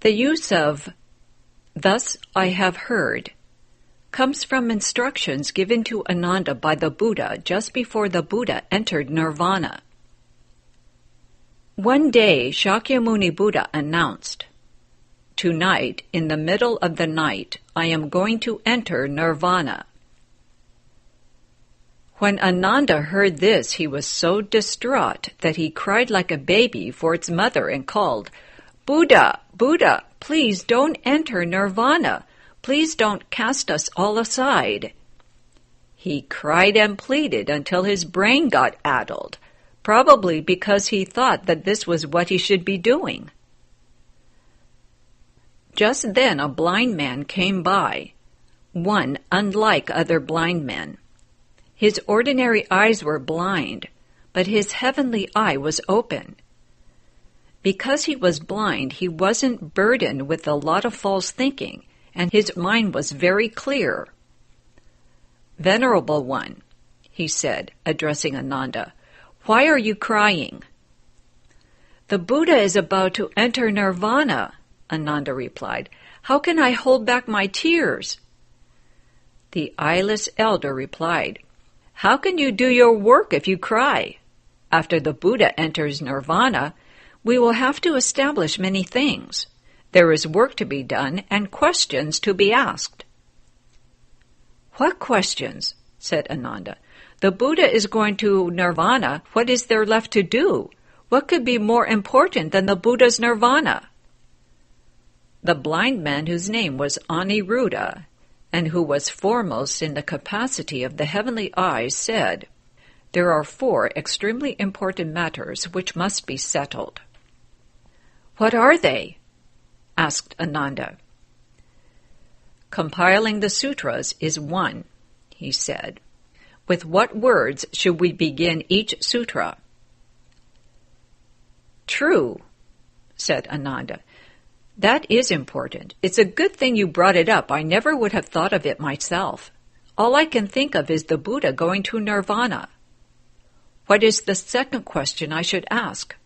The use of "thus I have heard" comes from instructions given to Ananda by the Buddha just before the Buddha entered nirvana. One day, Shakyamuni Buddha announced, "Tonight, in the middle of the night, I am going to enter nirvana." When Ananda heard this, he was so distraught that he cried like a baby for its mother and called, "Buddha, Buddha, please don't enter nirvana. Please don't cast us all aside." He cried and pleaded until his brain got addled, probably because he thought that this was what he should be doing. Just then a blind man came by, one unlike other blind men. His ordinary eyes were blind, but his heavenly eye was open. Because he was blind, he wasn't burdened with a lot of false thinking, and his mind was very clear. "Venerable one," he said, addressing Ananda, "why are you crying?" "The Buddha is about to enter nirvana," Ananda replied. "How can I hold back my tears?" The eyeless elder replied, "How can you do your work if you cry? After the Buddha enters nirvana, we will have to establish many things. There is work to be done and questions to be asked." "What questions?" said Ananda. "The Buddha is going to nirvana. What is there left to do? What could be more important than the Buddha's nirvana?" The blind man, whose name was Aniruddha, and who was foremost in the capacity of the heavenly eyes, said, "There are 4 extremely important matters which must be settled." "What are they?" asked Ananda. "Compiling the sutras is one," he said. "With what words should we begin each sutra?" "True," said Ananda. "That is important. It's a good thing you brought it up. I never would have thought of it myself. All I can think of is the Buddha going to nirvana. What is the second question I should ask?"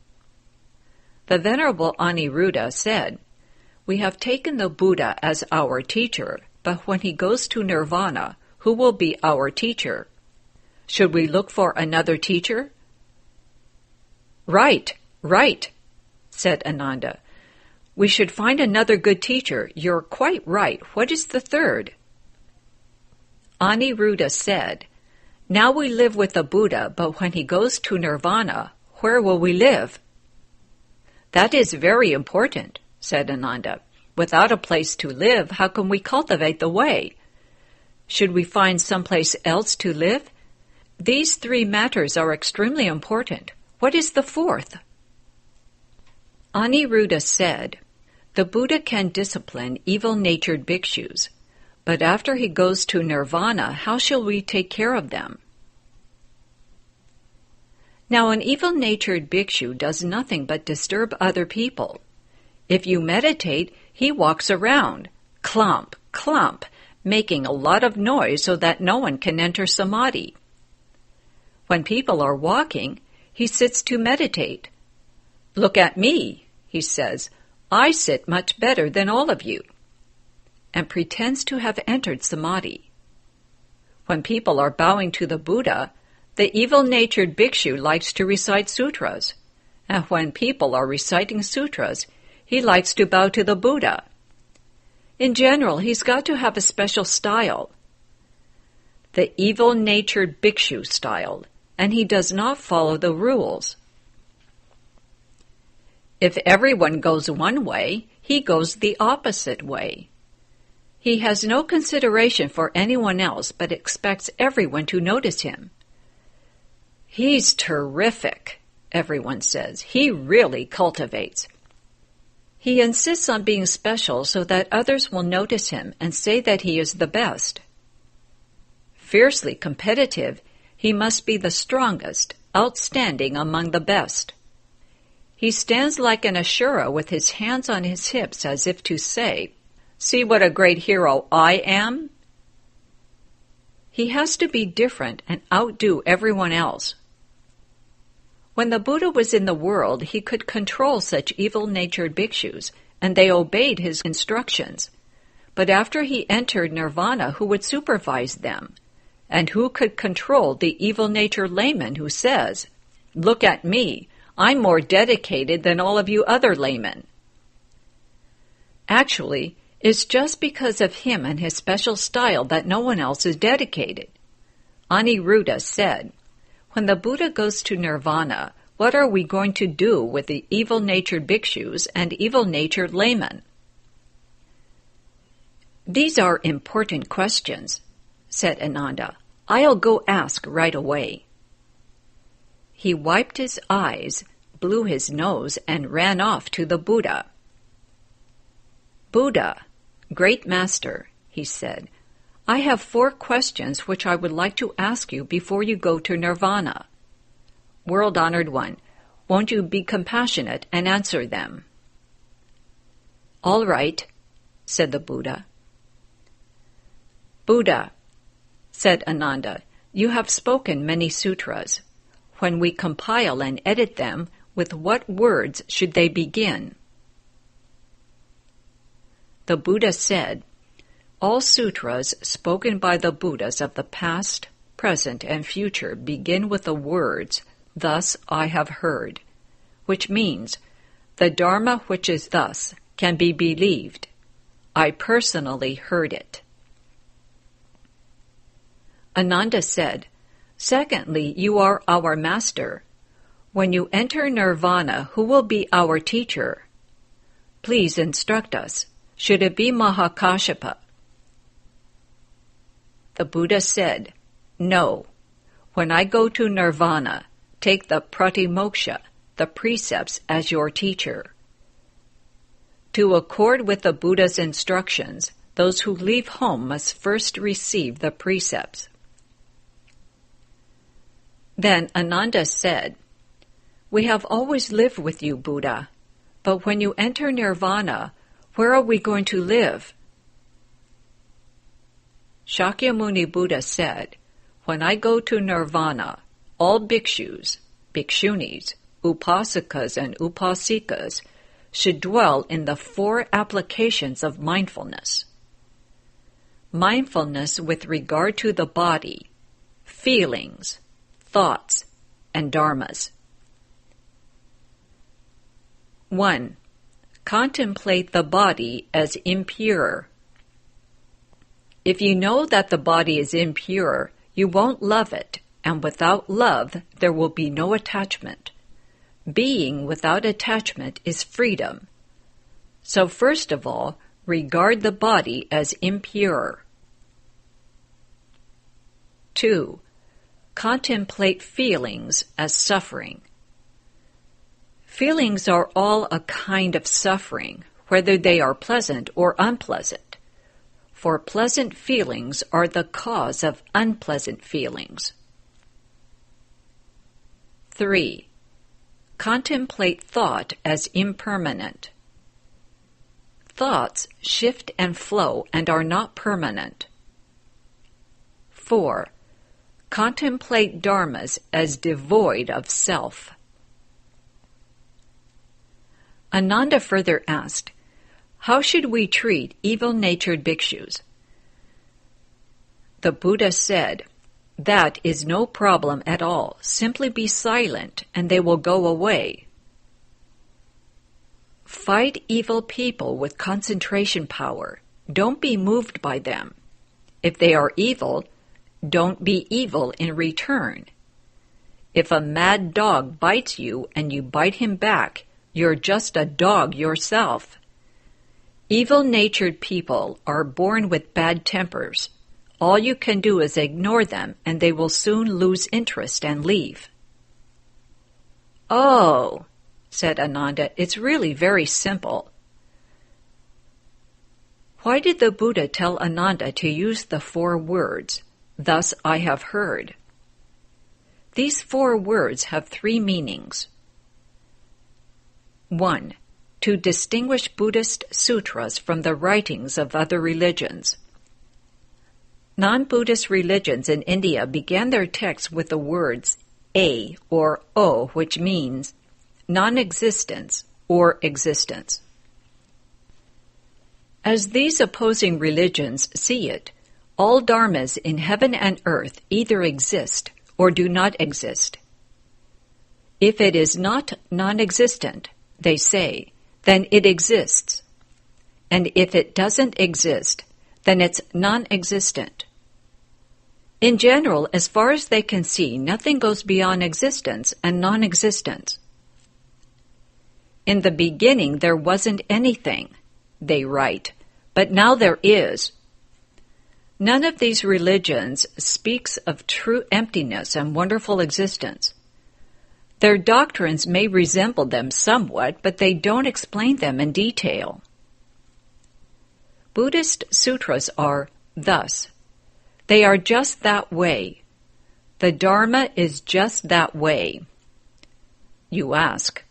The Venerable Aniruddha said, "We have taken the Buddha as our teacher, but when he goes to nirvana, who will be our teacher? Should we look for another teacher?" "Right, right," said Ananda. "We should find another good teacher. You're quite right. What is the third?" Aniruddha said, "Now we live with the Buddha, but when he goes to nirvana, where will we live?" "That is very important," said Ananda. "Without a place to live, how can we cultivate the way? Should we find someplace else to live? These 3 matters are extremely important. What is the fourth?" Aniruddha said, "The Buddha can discipline evil-natured bhikshus, but after he goes to nirvana, how shall we take care of them?" Now, an evil-natured bhikshu does nothing but disturb other people. If you meditate, he walks around, clump, clump, making a lot of noise so that no one can enter samadhi. When people are walking, he sits to meditate. "Look at me," he says, "I sit much better than all of you," and pretends to have entered samadhi. When people are bowing to the Buddha, the evil-natured bhikshu likes to recite sutras, and when people are reciting sutras, he likes to bow to the Buddha. In general, he's got to have a special style, the evil-natured bhikshu style, and he does not follow the rules. If everyone goes one way, he goes the opposite way. He has no consideration for anyone else, but expects everyone to notice him. "He's terrific," everyone says. "He really cultivates." He insists on being special so that others will notice him and say that he is the best. Fiercely competitive, he must be the strongest, outstanding among the best. He stands like an Ashura with his hands on his hips as if to say, "See what a great hero I am?" He has to be different and outdo everyone else. When the Buddha was in the world, he could control such evil-natured bhikshus and they obeyed his instructions. But after he entered nirvana, who would supervise them? And who could control the evil-natured layman who says, "Look at me, I'm more dedicated than all of you other laymen"? Actually, it's just because of him and his special style that no one else is dedicated. Aniruddha said, "When the Buddha goes to nirvana, what are we going to do with the evil-natured bhikshus and evil-natured laymen?" "These are important questions," said Ananda. "I'll go ask right away." He wiped his eyes, blew his nose, and ran off to the Buddha. "Buddha, great master," he said, "I have 4 questions which I would like to ask you before you go to nirvana. World-honored one, won't you be compassionate and answer them?" "All right," said the Buddha. "Buddha," said Ananda, "you have spoken many sutras. When we compile and edit them, with what words should they begin?" The Buddha said, "All sutras spoken by the Buddhas of the past, present, and future begin with the words, 'Thus I have heard,' which means, the Dharma which is thus can be believed. I personally heard it." Ananda said, "Secondly, you are our master. When you enter nirvana, who will be our teacher? Please instruct us. Should it be Mahakāshyapa?" The Buddha said, "No. When I go to nirvana, take the pratimoksha, the precepts, as your teacher. To accord with the Buddha's instructions, those who leave home must first receive the precepts." Then Ananda said, "We have always lived with you, Buddha, but when you enter nirvana, where are we going to live?" Shakyamuni Buddha said, "When I go to nirvana, all bhikshus, bhikshunis, upasakas, and upasikas should dwell in the 4 applications of mindfulness. Mindfulness with regard to the body, feelings, thoughts, and dharmas. 1. Contemplate the body as impure. If you know that the body is impure, you won't love it, and without love there will be no attachment. Being without attachment is freedom. So first of all, regard the body as impure. 2. Contemplate feelings as suffering. Feelings are all a kind of suffering, whether they are pleasant or unpleasant. For pleasant feelings are the cause of unpleasant feelings. 3. Contemplate thought as impermanent. Thoughts shift and flow and are not permanent. 4. Contemplate dharmas as devoid of self. Ananda further asked, "How should we treat evil-natured bhikshus?" The Buddha said, "That is no problem at all. Simply be silent and they will go away. Fight evil people with concentration power. Don't be moved by them. If they are evil, don't be evil in return. If a mad dog bites you and you bite him back, you're just a dog yourself. Evil-natured people are born with bad tempers. All you can do is ignore them, and they will soon lose interest and leave." "Oh," said Ananda, "it's really very simple." Why did the Buddha tell Ananda to use the 4 words, "Thus I have heard"? These 4 words have 3 meanings. 1. To distinguish Buddhist sutras from the writings of other religions. Non-Buddhist religions in India began their texts with the words A or O, which means non-existence or existence. As these opposing religions see it, all dharmas in heaven and earth either exist or do not exist. If it is not non-existent, they say, then it exists. And if it doesn't exist, then it's non-existent. In general, as far as they can see, nothing goes beyond existence and non-existence. In the beginning, there wasn't anything, they write, but now there is. None of these religions speaks of true emptiness and wonderful existence. Their doctrines may resemble them somewhat, but they don't explain them in detail. Buddhist sutras are thus. They are just that way. The Dharma is just that way. You ask,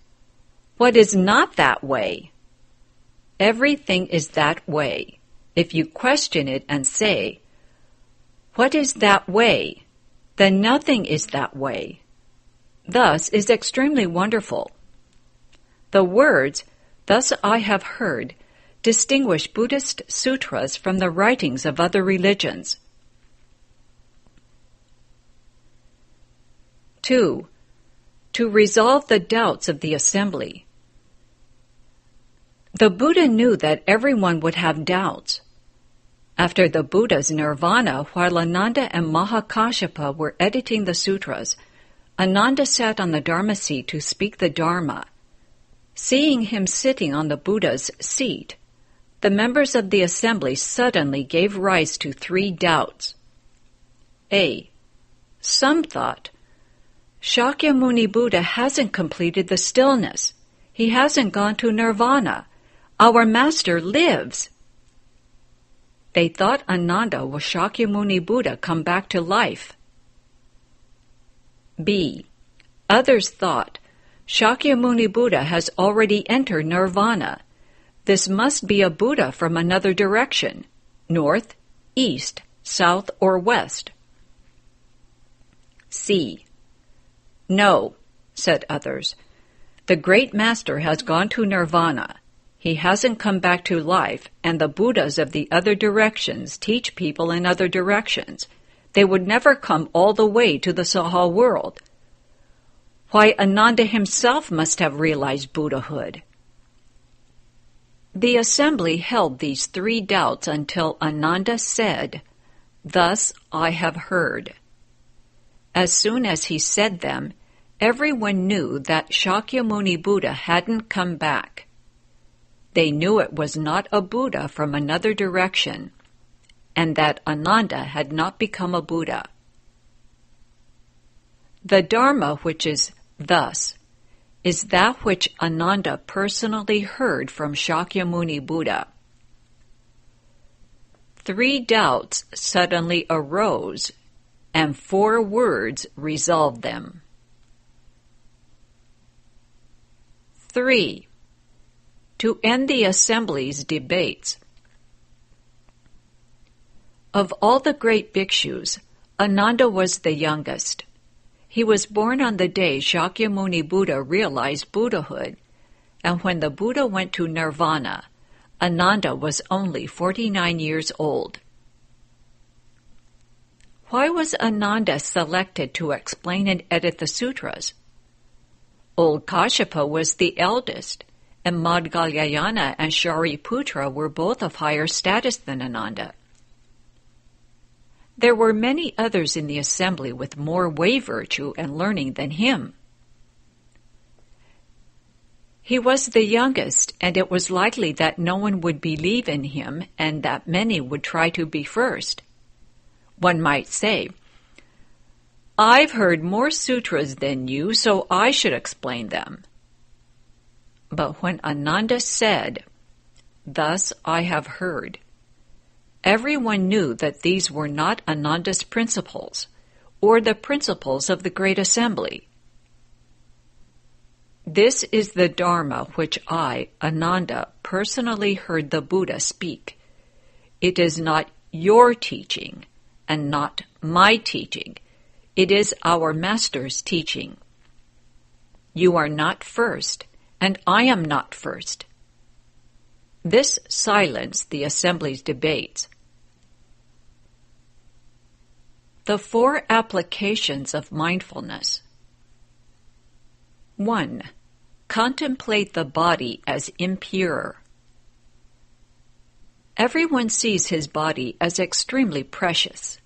what is not that way? Everything is that way. If you question it and say, what is that way? Then nothing is that way. Thus is extremely wonderful. The words, thus I have heard, distinguish Buddhist sutras from the writings of other religions. 2. To resolve the doubts of the assembly. The Buddha knew that everyone would have doubts. After the Buddha's nirvana, while Ananda and Mahakāssyapa were editing the sutras, Ananda sat on the Dharma seat to speak the Dharma. Seeing him sitting on the Buddha's seat, the members of the assembly suddenly gave rise to 3 doubts. A. Some thought, Shakyamuni Buddha hasn't completed the stillness. He hasn't gone to nirvana. Our master lives. They thought Ananda was Shakyamuni Buddha come back to life. B. Others thought, Shakyamuni Buddha has already entered nirvana. This must be a Buddha from another direction, north, east, south, or west. C. No, said others. The great master has gone to nirvana. He hasn't come back to life, and the Buddhas of the other directions teach people in other directions. They would never come all the way to the Saha world. Why, Ananda himself must have realized Buddhahood. The assembly held these 3 doubts until Ananda said, Thus I have heard. As soon as he said them, everyone knew that Shakyamuni Buddha hadn't come back. They knew it was not a Buddha from another direction, and that Ananda had not become a Buddha. The Dharma, which is thus, is that which Ananda personally heard from Shakyamuni Buddha. 3 doubts suddenly arose, and 4 words resolved them. 3. To end the assembly's debates. Of all the great bhikshus, Ananda was the youngest. He was born on the day Shakyamuni Buddha realized Buddhahood, and when the Buddha went to nirvana, Ananda was only 49 years old. Why was Ananda selected to explain and edit the sutras? Old Kāssyapa was the eldest, and Maudgalyayana and Shariputra were both of higher status than Ananda. There were many others in the assembly with more way virtue and learning than him. He was the youngest, and it was likely that no one would believe in him and that many would try to be first. One might say, I've heard more sutras than you, so I should explain them. But when Ananda said, Thus I have heard, everyone knew that these were not Ananda's principles, or the principles of the Great Assembly. This is the Dharma which I, Ananda, personally heard the Buddha speak. It is not your teaching, and not my teaching. It is our Master's teaching. You are not first, and I am not first. This silenced the assembly's debates. The 4 applications of mindfulness. 1. Contemplate the body as impure. Everyone sees his body as extremely precious.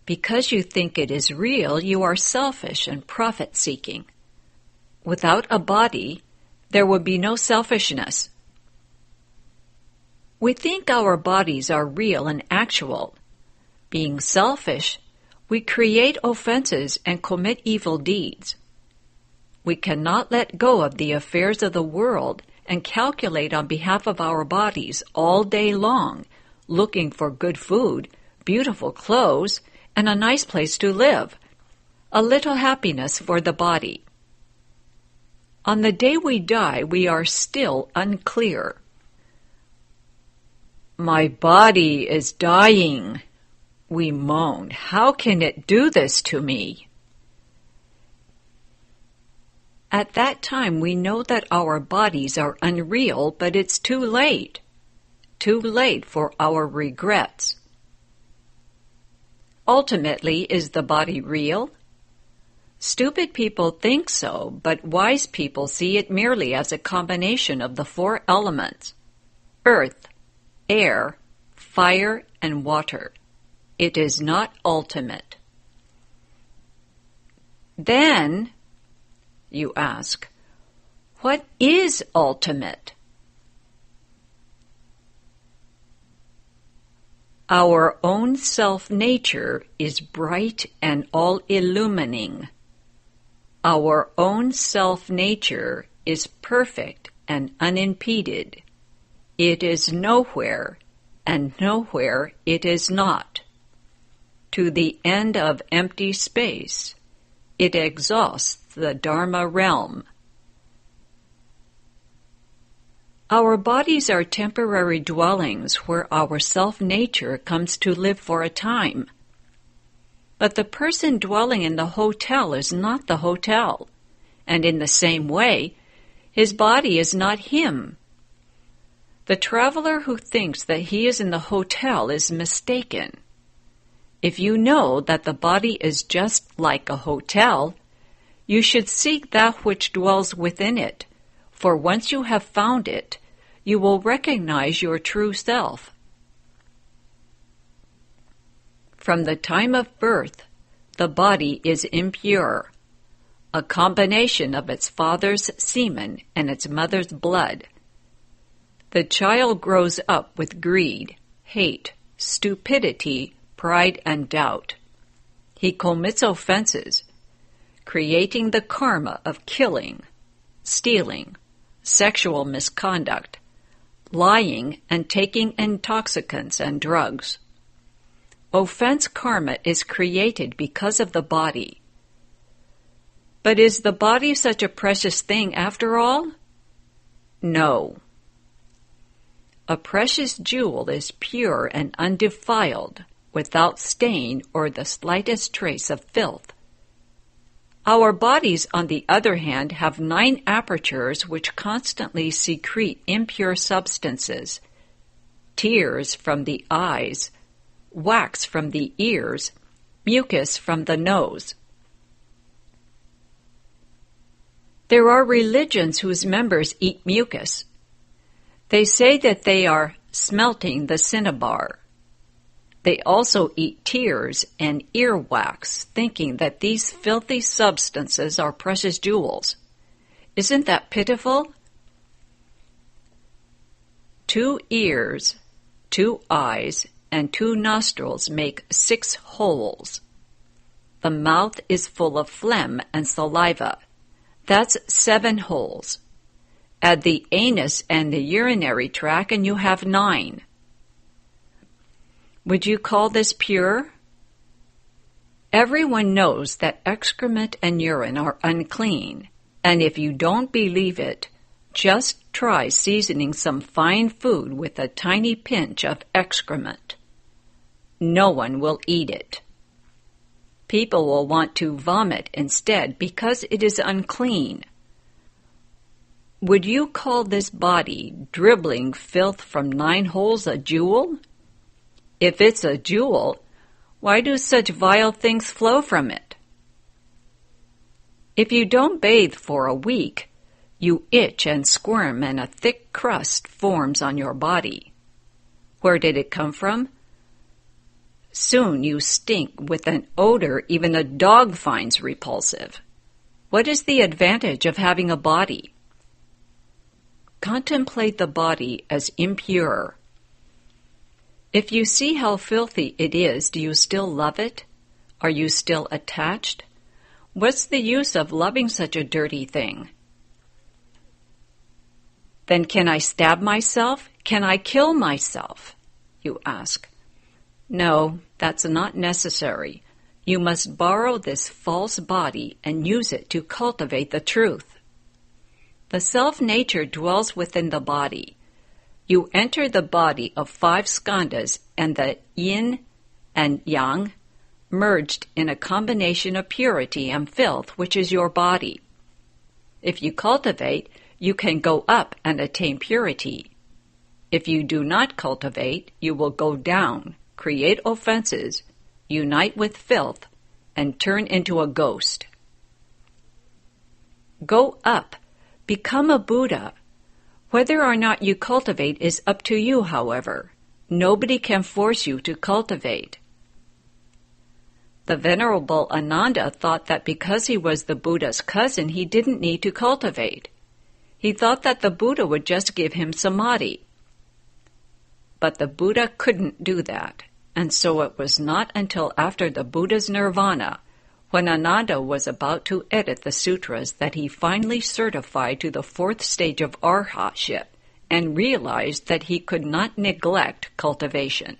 Because you think it is real, you are selfish and profit-seeking. Without a body, there would be no selfishness. We think our bodies are real and actual. Being selfish, we create offenses and commit evil deeds. We cannot let go of the affairs of the world and calculate on behalf of our bodies all day long, looking for good food, beautiful clothes, and a nice place to live. A little happiness for the body. On the day we die, we are still unclear. My body is dying, we moan. How can it do this to me? At that time, we know that our bodies are unreal, but it's too late. Too late for our regrets. Ultimately, is the body real? Stupid people think so, but wise people see it merely as a combination of the 4 elements: earth, air, fire, and water. It is not ultimate. Then, you ask, what is ultimate? Our own self-nature is bright and all-illumining. Our own self-nature is perfect and unimpeded. It is nowhere, and nowhere it is not. To the end of empty space, it exhausts the Dharma realm. Our bodies are temporary dwellings where our self-nature comes to live for a time. But the person dwelling in the hotel is not the hotel, and in the same way, his body is not him. The traveler who thinks that he is in the hotel is mistaken. If you know that the body is just like a hotel, you should seek that which dwells within it, for once you have found it, you will recognize your true self. From the time of birth, the body is impure, a combination of its father's semen and its mother's blood. The child grows up with greed, hate, stupidity, pride, and doubt. He commits offenses, creating the karma of killing, stealing, sexual misconduct, lying, and taking intoxicants and drugs. Offense karma is created because of the body. But is the body such a precious thing after all? No. A precious jewel is pure and undefiled, without stain or the slightest trace of filth. Our bodies, on the other hand, have 9 apertures which constantly secrete impure substances: tears from the eyes, wax from the ears, mucus from the nose. There are religions whose members eat mucus. They say that they are smelting the cinnabar. They also eat tears and earwax, thinking that these filthy substances are precious jewels. Isn't that pitiful? 2 ears, 2 eyes, and 2 nostrils make 6 holes. The mouth is full of phlegm and saliva. That's 7 holes. Add the anus and the urinary tract and you have 9. Would you call this pure? Everyone knows that excrement and urine are unclean, and if you don't believe it, just try seasoning some fine food with a tiny pinch of excrement. No one will eat it. People will want to vomit instead because it is unclean. Would you call this body dribbling filth from 9 holes a jewel? If it's a jewel, why do such vile things flow from it? If you don't bathe for a week, you itch and squirm and a thick crust forms on your body. Where did it come from? Soon you stink with an odor even a dog finds repulsive. What is the advantage of having a body? Contemplate the body as impure. If you see how filthy it is, do you still love it? Are you still attached? What's the use of loving such a dirty thing? Then can I stab myself? Can I kill myself? You ask. No, that's not necessary. You must borrow this false body and use it to cultivate the truth. The self-nature dwells within the body. You enter the body of 5 skandhas and the yin and yang merged in a combination of purity and filth, which is your body. If you cultivate, you can go up and attain purity. If you do not cultivate, you will go down, create offenses, unite with filth, and turn into a ghost. Go up, become a Buddha. Whether or not you cultivate is up to you, however. Nobody can force you to cultivate. The Venerable Ananda thought that because he was the Buddha's cousin, he didn't need to cultivate. He thought that the Buddha would just give him samadhi. But the Buddha couldn't do that, and so it was not until after the Buddha's nirvana, when Ananda was about to edit the sutras, that he finally certified to the 4th stage of arhatship and realized that he could not neglect cultivation.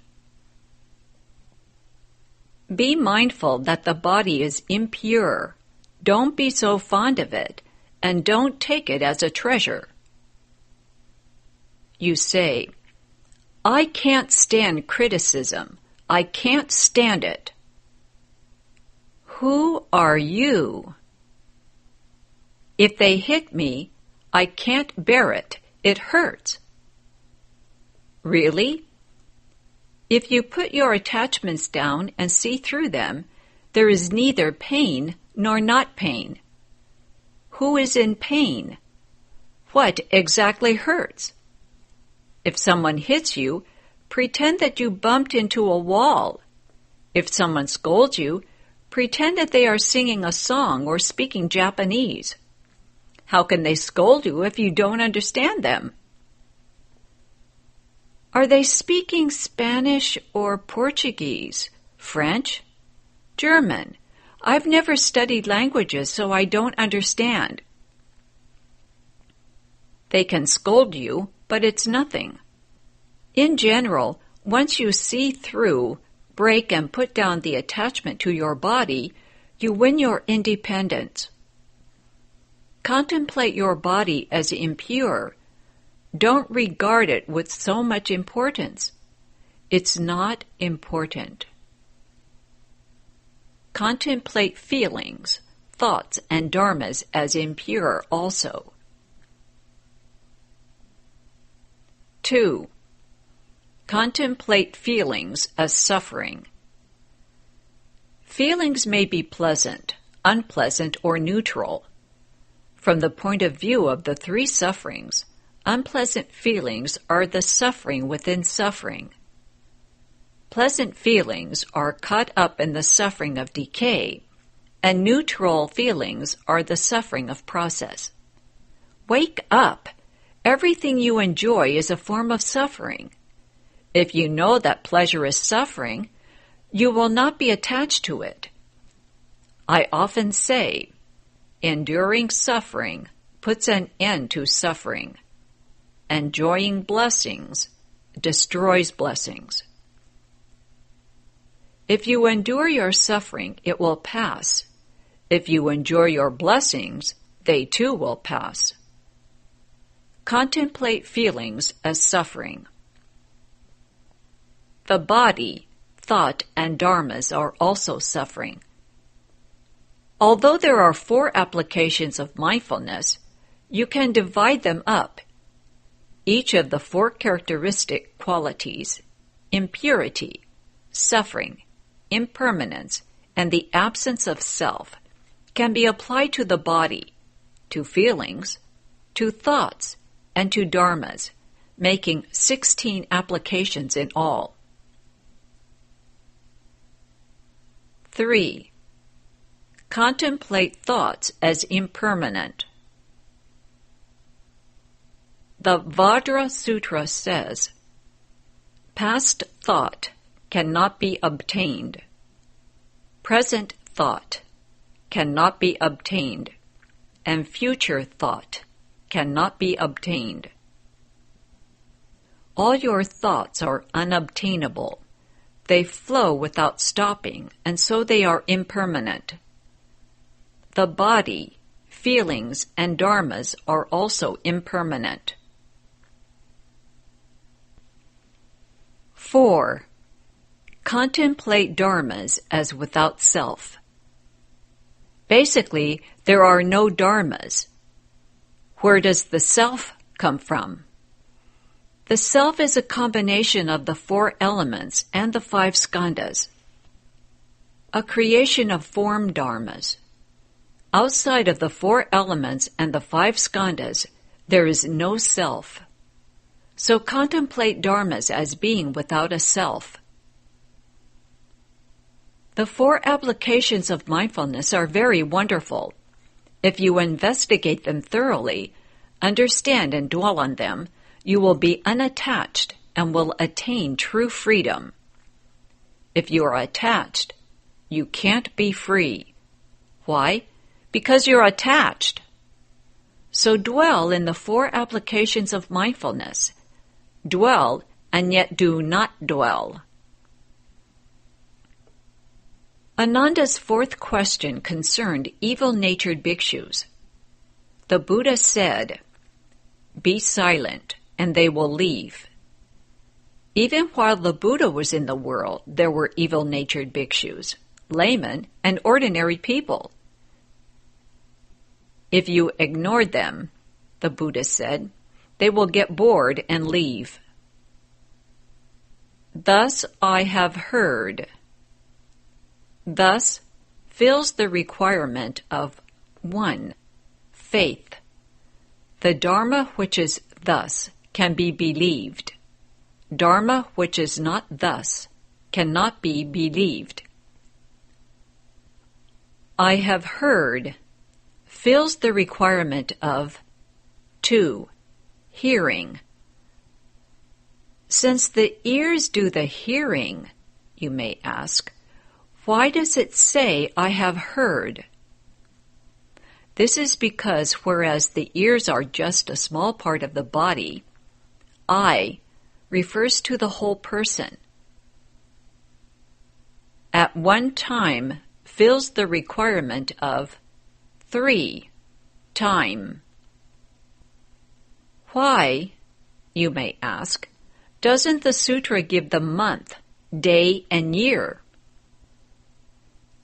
Be mindful that the body is impure. Don't be so fond of it, and don't take it as a treasure. You say, I can't stand criticism. I can't stand it. Who are you? If they hit me, I can't bear it. It hurts. Really? If you put your attachments down and see through them, there is neither pain nor not pain. Who is in pain? What exactly hurts? If someone hits you, pretend that you bumped into a wall. If someone scolds you, pretend that they are singing a song or speaking Japanese. How can they scold you if you don't understand them? Are they speaking Spanish or Portuguese, French, German? I've never studied languages, so I don't understand. They can scold you, but it's nothing. In general, once you see through, break and put down the attachment to your body, you win your independence. Contemplate your body as impure. Don't regard it with so much importance. It's not important. Contemplate feelings, thoughts, and dharmas as impure also. 2. Contemplate feelings as suffering. Feelings may be pleasant, unpleasant, or neutral. From the point of view of the 3 sufferings, unpleasant feelings are the suffering within suffering. Pleasant feelings are caught up in the suffering of decay, and neutral feelings are the suffering of process. Wake up! Everything you enjoy is a form of suffering. If you know that pleasure is suffering, you will not be attached to it. I often say, enduring suffering puts an end to suffering. Enjoying blessings destroys blessings. If you endure your suffering, it will pass. If you enjoy your blessings, they too will pass. Contemplate feelings as suffering. The body, thought, and dharmas are also suffering. Although there are 4 applications of mindfulness, You can divide them up. Each of the 4 characteristic qualities, impurity, suffering, impermanence, and the absence of self, can be applied to the body, to feelings, to thoughts, and to dharmas, making 16 applications in all. 3. Contemplate thoughts as impermanent. The Vajra Sutra says, past thought cannot be obtained. Present thought cannot be obtained, and future thought cannot be obtained. All your thoughts are unobtainable. They flow without stopping, and so they are impermanent. The body, feelings, and dharmas are also impermanent. 4. Contemplate dharmas as without self. Basically, there are no dharmas. Where does the self come from? The self is a combination of the 4 elements and the 5 skandhas, a creation of form dharmas. Outside of the 4 elements and the 5 skandhas, there is no self. So contemplate dharmas as being without a self. The 4 applications of mindfulness are very wonderful. If you investigate them thoroughly, understand and dwell on them, you will be unattached and will attain true freedom. If you are attached, you can't be free. Why? Because you're attached. So dwell in the 4 applications of mindfulness. Dwell and yet do not dwell. Ananda's 4th question concerned evil-natured bhikshus. The Buddha said, "Be silent, and they will leave." Even while the Buddha was in the world, there were evil-natured bhikshus, laymen, and ordinary people. If you ignored them, the Buddha said, they will get bored and leave. Thus I have heard. Thus fills the requirement of 1. Faith. The Dharma which is thus can be believed. Dharma which is not thus cannot be believed. I have heard fills the requirement of 2. Hearing. Since the ears do the hearing, you may ask, why does it say, I have heard? This is because whereas the ears are just a small part of the body, I refers to the whole person. At one time fills the requirement of 3. Time. Why, you may ask, doesn't the sutra give the month, day, and year?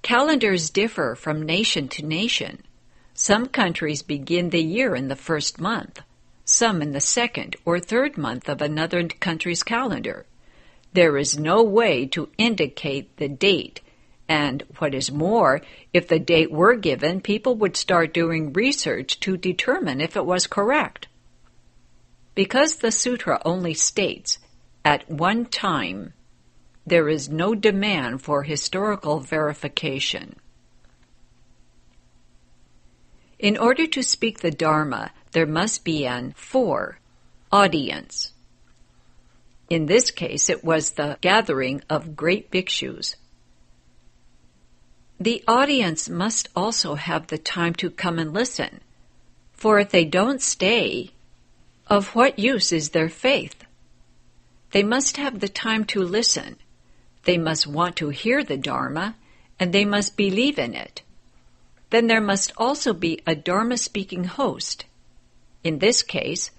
Calendars differ from nation to nation. Some countries begin the year in the 1st month, some in the 2nd or 3rd month of another country's calendar. There is no way to indicate the date, and what is more, if the date were given, people would start doing research to determine if it was correct. Because the sutra only states, at one time, there is no demand for historical verification. In order to speak the Dharma, there must be an 4. Audience. In this case, it was the gathering of great bhikshus. The audience must also have the time to come and listen, for if they don't stay, of what use is their faith? They must have the time to listen. They must want to hear the Dharma, and they must believe in it. Then there must also be a Dharma-speaking host. In this case,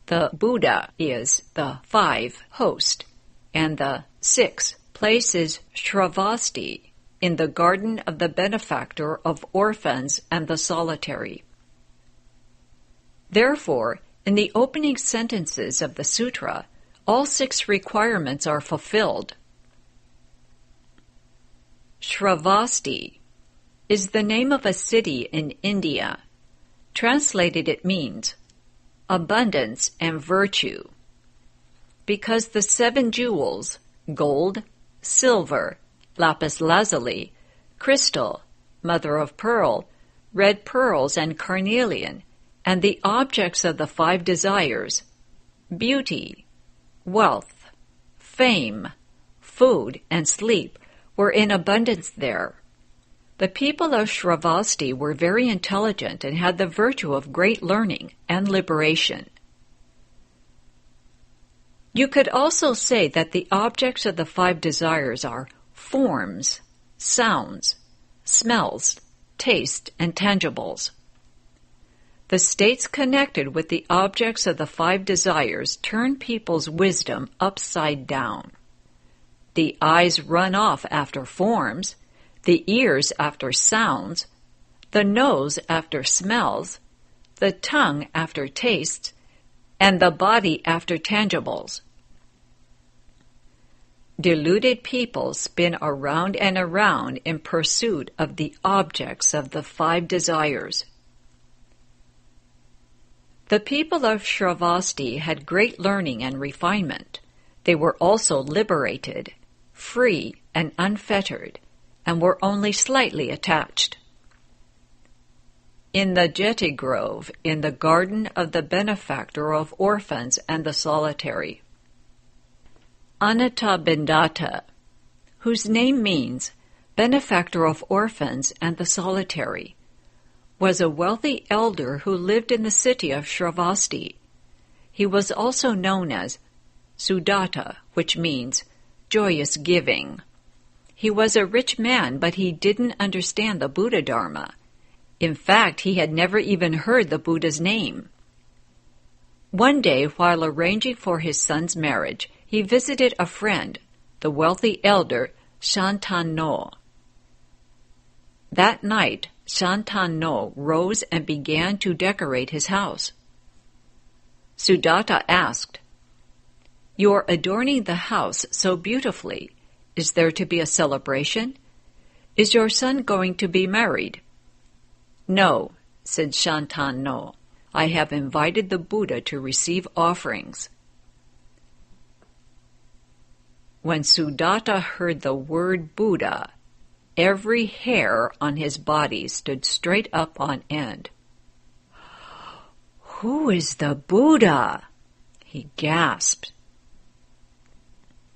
the Buddha is the 5 host, and the 6 place is Shravasti in the garden of the benefactor of orphans and the solitary. Therefore, in the opening sentences of the sutra, all 6 requirements are fulfilled. Shravasti is the name of a city in India. Translated, it means abundance and virtue, because the 7 jewels, gold, silver, lapis lazuli, crystal, mother of pearl, red pearls and carnelian, and the objects of the 5 desires, beauty, wealth, fame, food, and sleep, were in abundance there. The people of Shravasti were very intelligent and had the virtue of great learning and liberation. You could also say that the objects of the 5 desires are forms, sounds, smells, taste, and tangibles. The states connected with the objects of the 5 desires turn people's wisdom upside down. The eyes run off after forms, the ears after sounds, the nose after smells, the tongue after tastes, and the body after tangibles. Deluded people spin around and around in pursuit of the objects of the 5 desires. The people of Shravasti had great learning and refinement. They were also liberated, free, and unfettered, and were only slightly attached. In the Jeti Grove, in the garden of the benefactor of orphans and the solitary, Amitabha, whose name means benefactor of orphans and the solitary, was a wealthy elder who lived in the city of Shravasti. He was also known as Sudatta, which means joyous giving. He was a rich man, but he didn't understand the Buddha Dharma. In fact, he had never even heard the Buddha's name. One day, while arranging for his son's marriage, he visited a friend, the wealthy elder Shantanu. That night, Shantanu rose and began to decorate his house. Sudatta asked, "You're adorning the house so beautifully. Is there to be a celebration? Is your son going to be married?" "No," said Shantanu. "I have invited the Buddha to receive offerings." When Sudatta heard the word Buddha, every hair on his body stood straight up on end. "Who is the Buddha?" he gasped.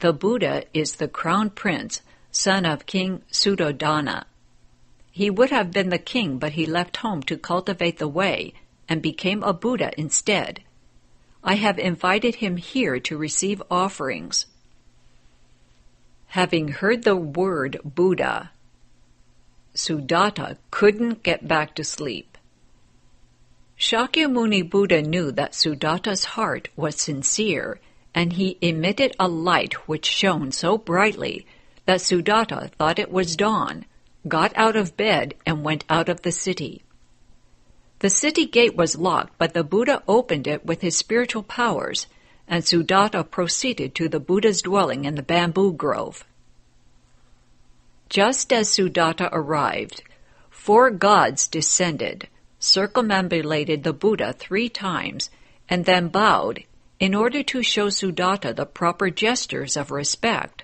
The Buddha is the crown prince, son of King Suddhodana. He would have been the king, but he left home to cultivate the way and became a Buddha instead. I have invited him here to receive offerings. Having heard the word Buddha, Sudatta couldn't get back to sleep. Shakyamuni Buddha knew that Sudatta's heart was sincere, and he emitted a light which shone so brightly that Sudatta thought it was dawn, got out of bed, and went out of the city. The city gate was locked, but the Buddha opened it with his spiritual powers, and Sudatta proceeded to the Buddha's dwelling in the bamboo grove. Just as Sudatta arrived, 4 gods descended, circumambulated the Buddha 3 times, and then bowed in order to show Sudatta the proper gestures of respect.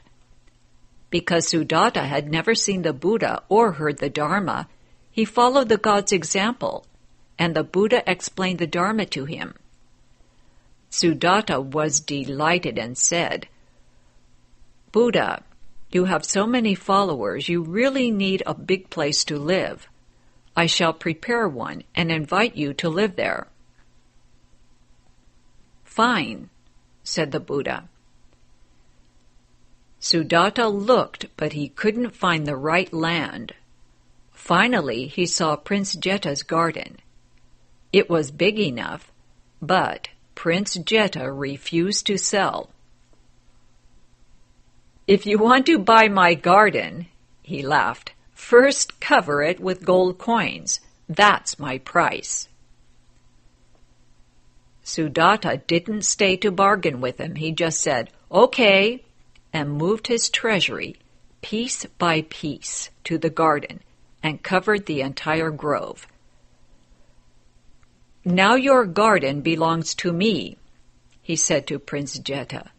Because Sudatta had never seen the Buddha or heard the Dharma, he followed the gods' example, and the Buddha explained the Dharma to him. Sudatta was delighted and said, "Buddha, you have so many followers, you really need a big place to live. I shall prepare one and invite you to live there." "Fine," said the Buddha. Sudatta looked, but he couldn't find the right land. Finally, he saw Prince Jeta's garden. It was big enough, but Prince Jeta refused to sell. "If you want to buy my garden," he laughed, "first cover it with gold coins. That's my price." Sudatta didn't stay to bargain with him. He just said, "Okay," and moved his treasury, piece by piece, to the garden and covered the entire grove. "Now your garden belongs to me," he said to Prince Jeta.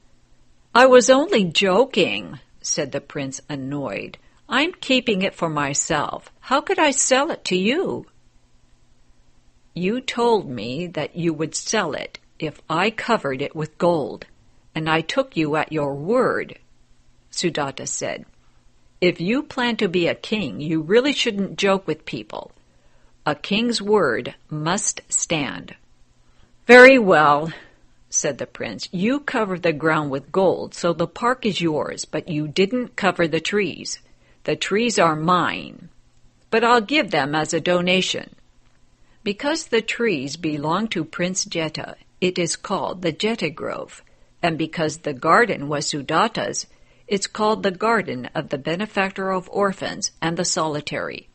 "I was only joking," said the prince, annoyed. "I'm keeping it for myself. How could I sell it to you?" "You told me that you would sell it if I covered it with gold, and I took you at your word," Sudatta said. "If you plan to be a king, you really shouldn't joke with people. A king's word must stand." "Very well," said the prince. "You covered the ground with gold, so the park is yours, but you didn't cover the trees. The trees are mine, but I'll give them as a donation. Because the trees belong to Prince Jeta, it is called the Jeta Grove, and because the garden was Sudatta's, it's called the Garden of the Benefactor of Orphans and the Solitary."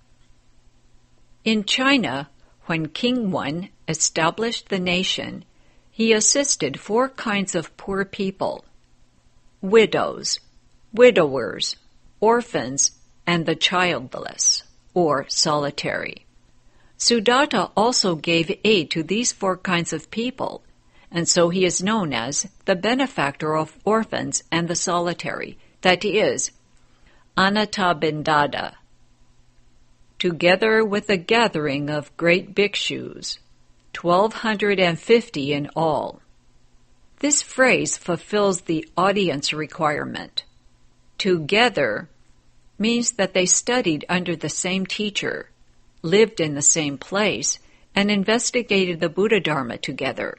In China, when King Wen established the nation, he assisted 4 kinds of poor people: widows, widowers, orphans, and the childless, or solitary. Sudatta also gave aid to these 4 kinds of people, and so he is known as the benefactor of orphans and the solitary, that is, Anatabindada, together with a gathering of great bhikshus, 1,250 in all. This phrase fulfills the audience requirement. Together means that they studied under the same teacher, lived in the same place, and investigated the Buddha Dharma together.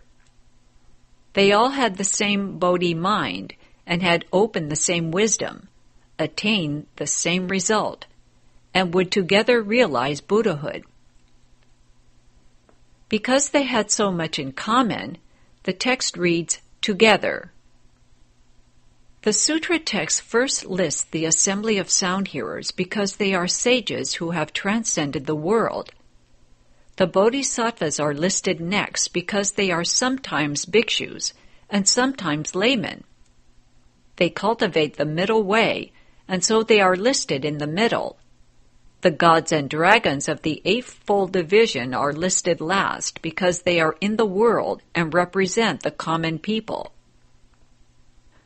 They all had the same Bodhi mind and had opened the same wisdom, attained the same result, and would together realize Buddhahood. Because they had so much in common, the text reads, "together." The sutra text first lists the assembly of sound hearers because they are sages who have transcended the world. The bodhisattvas are listed next because they are sometimes bhikshus and sometimes laymen. They cultivate the middle way, and so they are listed in the middle. The gods and dragons of the Eightfold Division are listed last because they are in the world and represent the common people.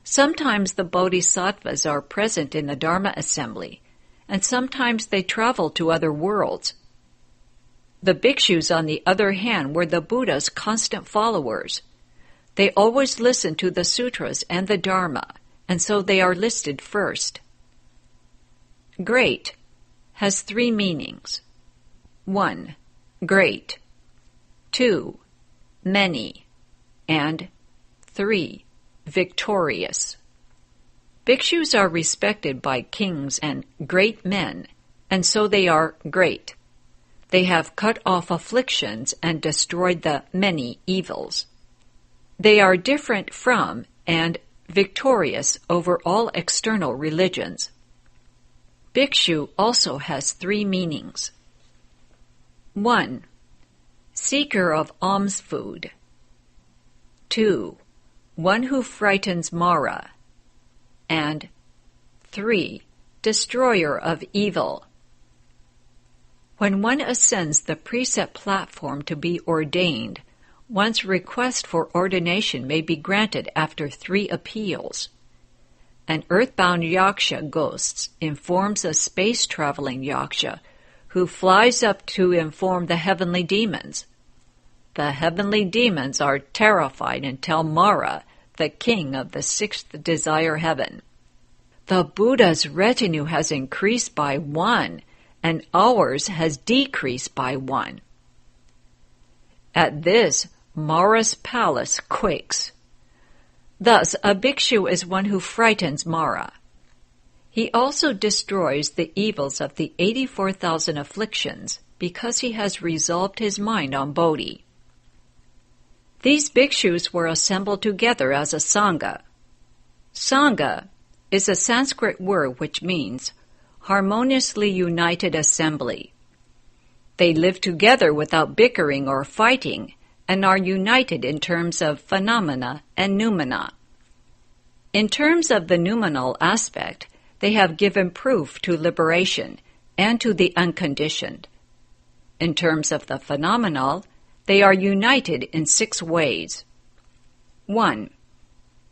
Sometimes the bodhisattvas are present in the Dharma assembly, and sometimes they travel to other worlds. The bhikshus, on the other hand, were the Buddha's constant followers. They always listened to the sutras and the Dharma, and so they are listed first. Great has 3 meanings. 1. Great. 2. Many. And 3. Victorious. Bhikshus are respected by kings and great men, and so they are great. They have cut off afflictions and destroyed the many evils. They are different from and victorious over all external religions. Bhikshu also has 3 meanings. 1. Seeker of alms food. 2. One who frightens Mara. And 3. Destroyer of evil. When one ascends the precept platform to be ordained, one's request for ordination may be granted after 3 appeals. An earthbound yaksha ghost informs a space-traveling yaksha who flies up to inform the heavenly demons. The heavenly demons are terrified and tell Mara, the king of the 6th desire heaven, "The Buddha's retinue has increased by 1, and ours has decreased by 1. At this, Mara's palace quakes. Thus, a bhikshu is one who frightens Mara. He also destroys the evils of the 84,000 afflictions because he has resolved his mind on Bodhi. These bhikshus were assembled together as a sangha. Sangha is a Sanskrit word which means harmoniously united assembly. They live together without bickering or fighting, and are united in terms of phenomena and noumena. In terms of the noumenal aspect, they have given proof to liberation and to the unconditioned. In terms of the phenomenal, they are united in 6 ways. 1.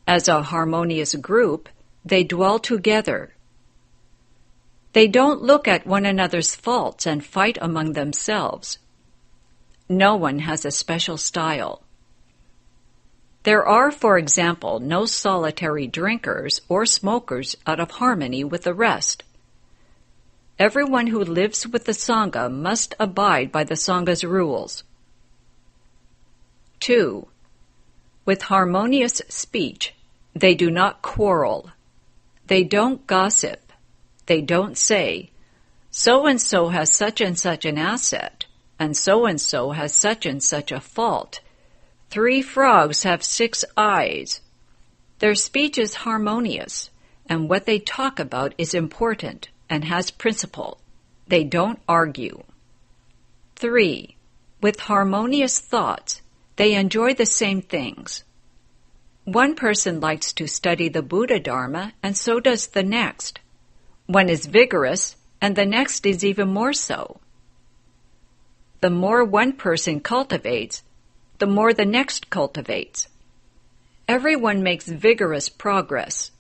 As a harmonious group, they dwell together. They don't look at one another's faults and fight among themselves. No one has a special style. There are, for example, no solitary drinkers or smokers out of harmony with the rest. Everyone who lives with the Sangha must abide by the Sangha's rules. 2. With harmonious speech, they do not quarrel. They don't gossip. They don't say, so-and-so has such and such an asset, and so-and-so has such and such a fault. 3 frogs have 6 eyes. Their speech is harmonious, and what they talk about is important and has principle. They don't argue. 3. With harmonious thoughts, they enjoy the same things. One person likes to study the Buddha Dharma, and so does the next. One is vigorous, and the next is even more so. The more one person cultivates, the more the next cultivates. Everyone makes vigorous progress.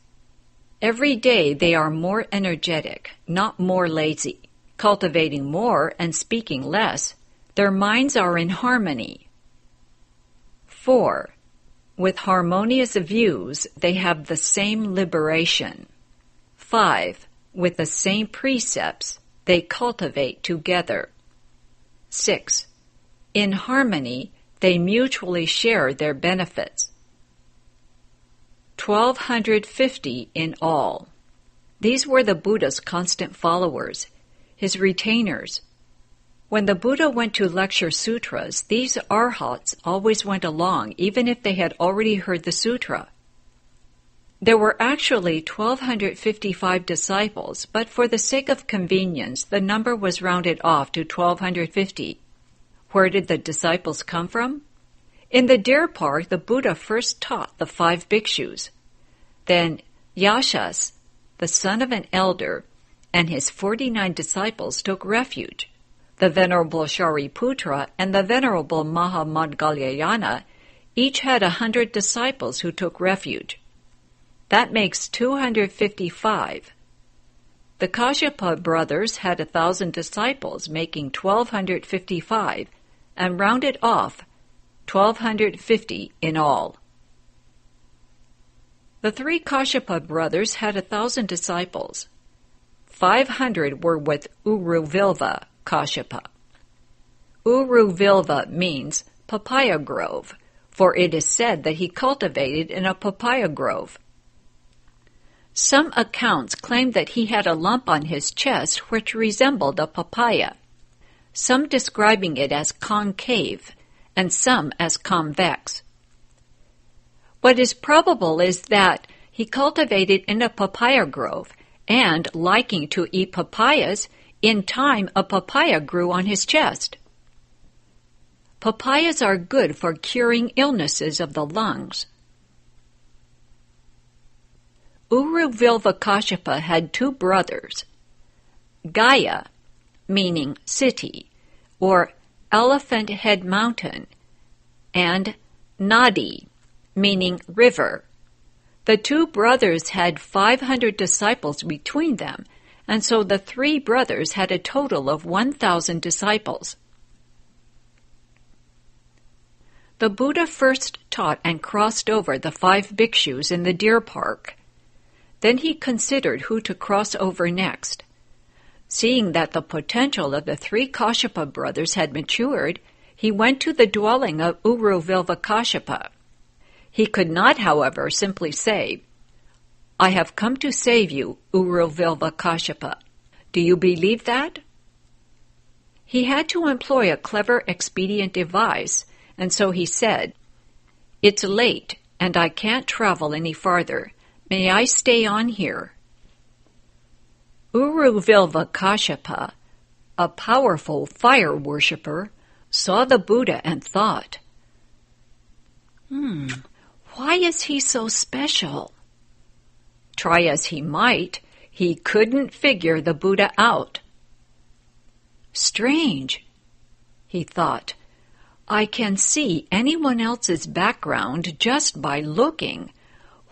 Every day they are more energetic, not more lazy. Cultivating more and speaking less, their minds are in harmony. 4. With harmonious views, they have the same liberation. 5. With the same precepts, they cultivate together. 6. In harmony, they mutually share their benefits. 1,250 in all. These were the Buddha's constant followers, his retainers. When the Buddha went to lecture sutras, these arhats always went along, even if they had already heard the sutra. There were actually 1,255 disciples, but for the sake of convenience, the number was rounded off to 1,250. Where did the disciples come from? In the deer park, the Buddha first taught the 5 bhikshus. Then Yashas, the son of an elder, and his 49 disciples took refuge. The Venerable Shariputra and the Venerable Mahamadgalyayana each had 100 disciples who took refuge. That makes 255. The Kashyapa brothers had 1,000 disciples, making 1,255, and rounded off 1,250 in all. The 3 Kashyapa brothers had 1,000 disciples. 500 were with Uruvilva Kashyapa. Uruvilva means papaya grove, for it is said that he cultivated in a papaya grove. Some accounts claim that he had a lump on his chest which resembled a papaya, some describing it as concave and some as convex. What is probable is that he cultivated in a papaya grove, and, liking to eat papayas, in time a papaya grew on his chest. Papayas are good for curing illnesses of the lungs. Uruvilva Kashyapa had 2 brothers, Gaya, meaning city, or Elephant Head Mountain, and Nadi, meaning river. The 2 brothers had 500 disciples between them, and so the 3 brothers had a total of 1,000 disciples. The Buddha first taught and crossed over the 5 bhikshus in the deer park. Then he considered who to cross over next. Seeing that the potential of the 3 Kashyapa brothers had matured, he went to the dwelling of Uruvilva Kashyapa. He could not, however, simply say, "I have come to save you, Uruvilva Kashyapa. Do you believe that?" He had to employ a clever expedient device, and so he said, "It's late, and I can't travel any farther. May I stay on here?" Uruvilva Kashyapa, a powerful fire worshipper, saw the Buddha and thought, Why is he so special? Try as he might, he couldn't figure the Buddha out. Strange, he thought. I can see anyone else's background just by looking.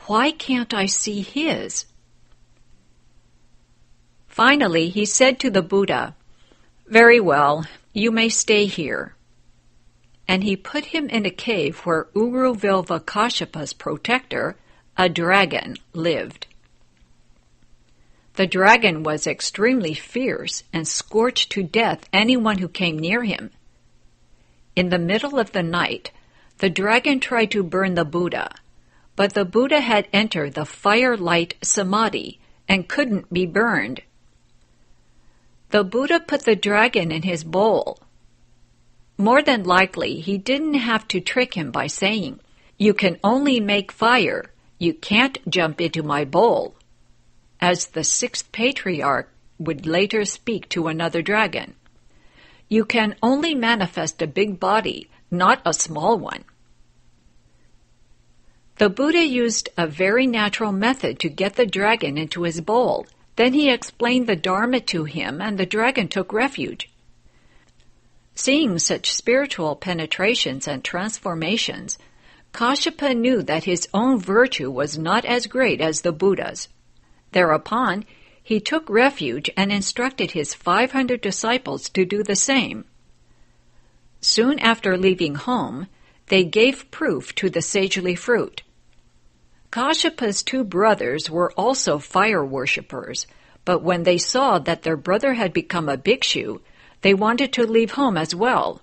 Why can't I see his? Finally, he said to the Buddha, "Very well, you may stay here." And he put him in a cave where Uruvilvakashipa's protector, a dragon, lived. The dragon was extremely fierce and scorched to death anyone who came near him. In the middle of the night, the dragon tried to burn the Buddha, but the Buddha had entered the firelight samadhi and couldn't be burned. The Buddha put the dragon in his bowl. More than likely, he didn't have to trick him by saying, "You can only make fire. You can't jump into my bowl," as the sixth patriarch would later speak to another dragon. You can only manifest a big body, not a small one. The Buddha used a very natural method to get the dragon into his bowl. Then he explained the Dharma to him, and the dragon took refuge. Seeing such spiritual penetrations and transformations, Kashyapa knew that his own virtue was not as great as the Buddha's. Thereupon, he took refuge and instructed his 500 disciples to do the same. Soon after leaving home, they gave proof to the sagely fruit. Kashyapa's two brothers were also fire worshippers, but when they saw that their brother had become a bhikshu, they wanted to leave home as well.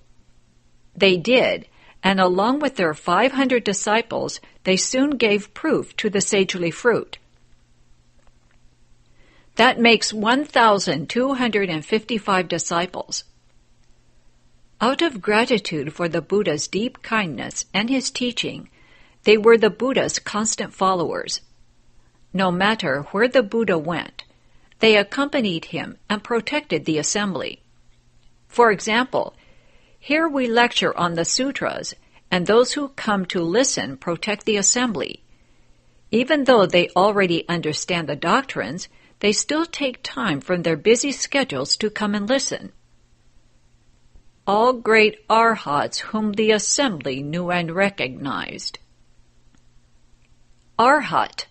They did, and along with their 500 disciples, they soon gave proof to the sagely fruit. That makes 1,255 disciples. Out of gratitude for the Buddha's deep kindness and his teaching, they were the Buddha's constant followers. No matter where the Buddha went, they accompanied him and protected the assembly. For example, here we lecture on the sutras, and those who come to listen protect the assembly. Even though they already understand the doctrines, they still take time from their busy schedules to come and listen. All great arhats whom the assembly knew and recognized. Arhat,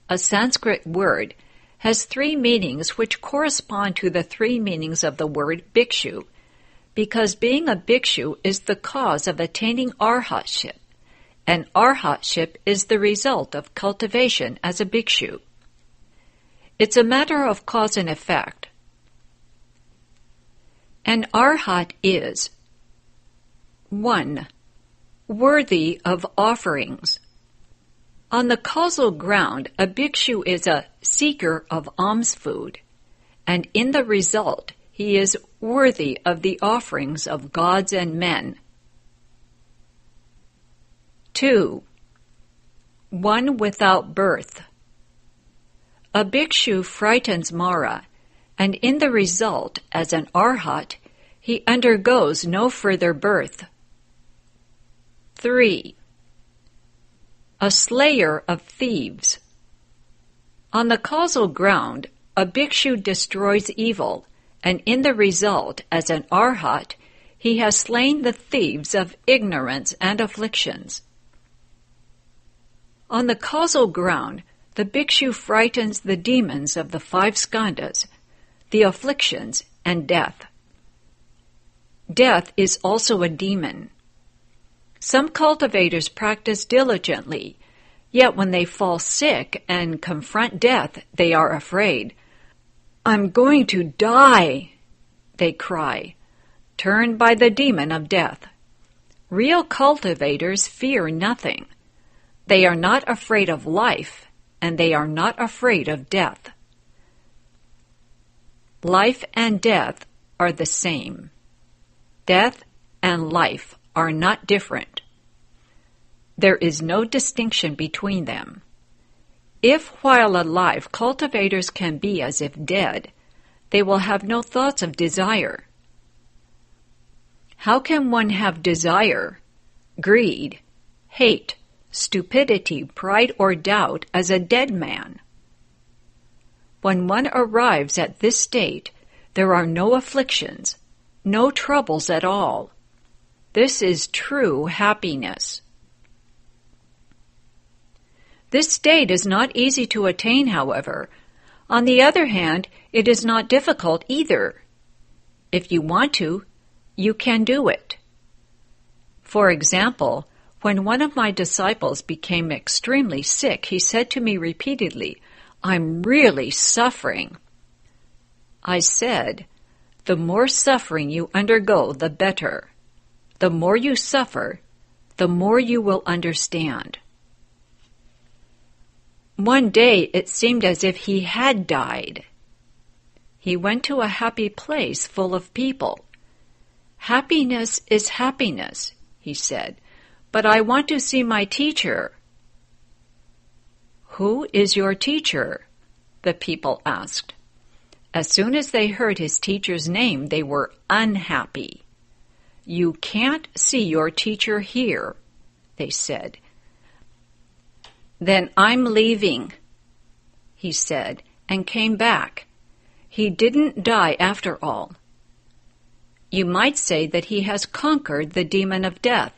a Sanskrit word, has three meanings which correspond to the three meanings of the word bhikshu, because being a bhikshu is the cause of attaining arhatship, and arhatship is the result of cultivation as a bhikshu. It's a matter of cause and effect. An arhat is 1. Worthy of offerings. On the causal ground, a bhikshu is a seeker of alms food, and in the result, he is worthy of the offerings of gods and men. 2. One without birth. A bhikshu frightens Mara, and in the result, as an arhat, he undergoes no further birth. 3. A slayer of thieves. On the causal ground, a bhikshu destroys evil, and in the result, as an arhat, he has slain the thieves of ignorance and afflictions. On the causal ground, the bhikshu frightens the demons of the 5 skandhas, the afflictions, and death. Death is also a demon. Some cultivators practice diligently, yet when they fall sick and confront death, they are afraid. "I'm going to die," they cry, turned by the demon of death. Real cultivators fear nothing. They are not afraid of life, and they are not afraid of death. Life and death are the same. Death and life are not different. There is no distinction between them. If while alive cultivators can be as if dead, they will have no thoughts of desire. How can one have desire, greed, hate, stupidity, pride, or doubt as a dead man. When one arrives at this state, there are no afflictions, no troubles at all. This is true happiness. This state is not easy to attain, however. On the other hand, it is not difficult either. If you want to, you can do it. For example, when one of my disciples became extremely sick, he said to me repeatedly, "I'm really suffering." I said, "The more suffering you undergo, the better. The more you suffer, the more you will understand." One day it seemed as if he had died. He went to a happy place full of people. "Happiness is happiness," he said, "but I want to see my teacher." "Who is your teacher?" the people asked. As soon as they heard his teacher's name, they were unhappy. "You can't see your teacher here," they said. "Then I'm leaving," he said, and came back. He didn't die after all. You might say that he has conquered the demon of death.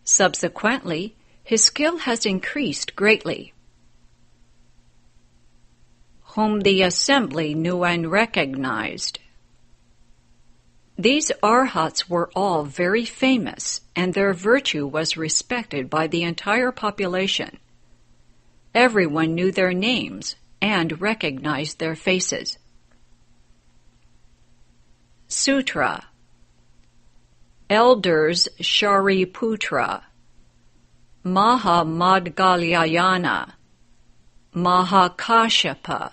Subsequently, his skill has increased greatly. Whom the assembly knew and recognized. These arhats were all very famous, and their virtue was respected by the entire population. Everyone knew their names and recognized their faces. Sutra. Elders Shariputra, Maha Madgalyayana, Mahakashyapa,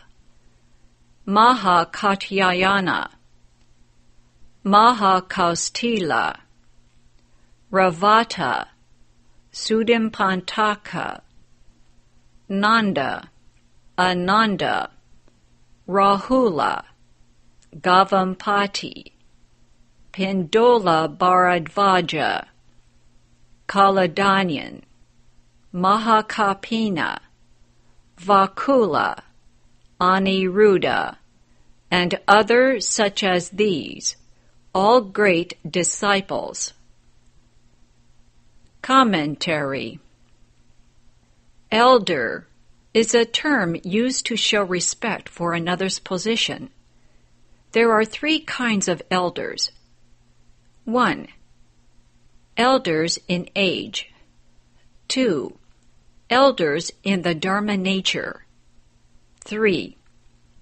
Mahakatyayana, Mahakaustila, Ravata, Sudimpantaka, Nanda, Ananda, Rahula, Gavampati, Pindola Bharadvaja, Kaladanyan, Mahakapina, Vakula, Aniruddha, and others such as these, all great disciples. Commentary. Elder is a term used to show respect for another's position. There are three kinds of elders. 1. Elders in age. 2. Elders in the Dharma nature. 3.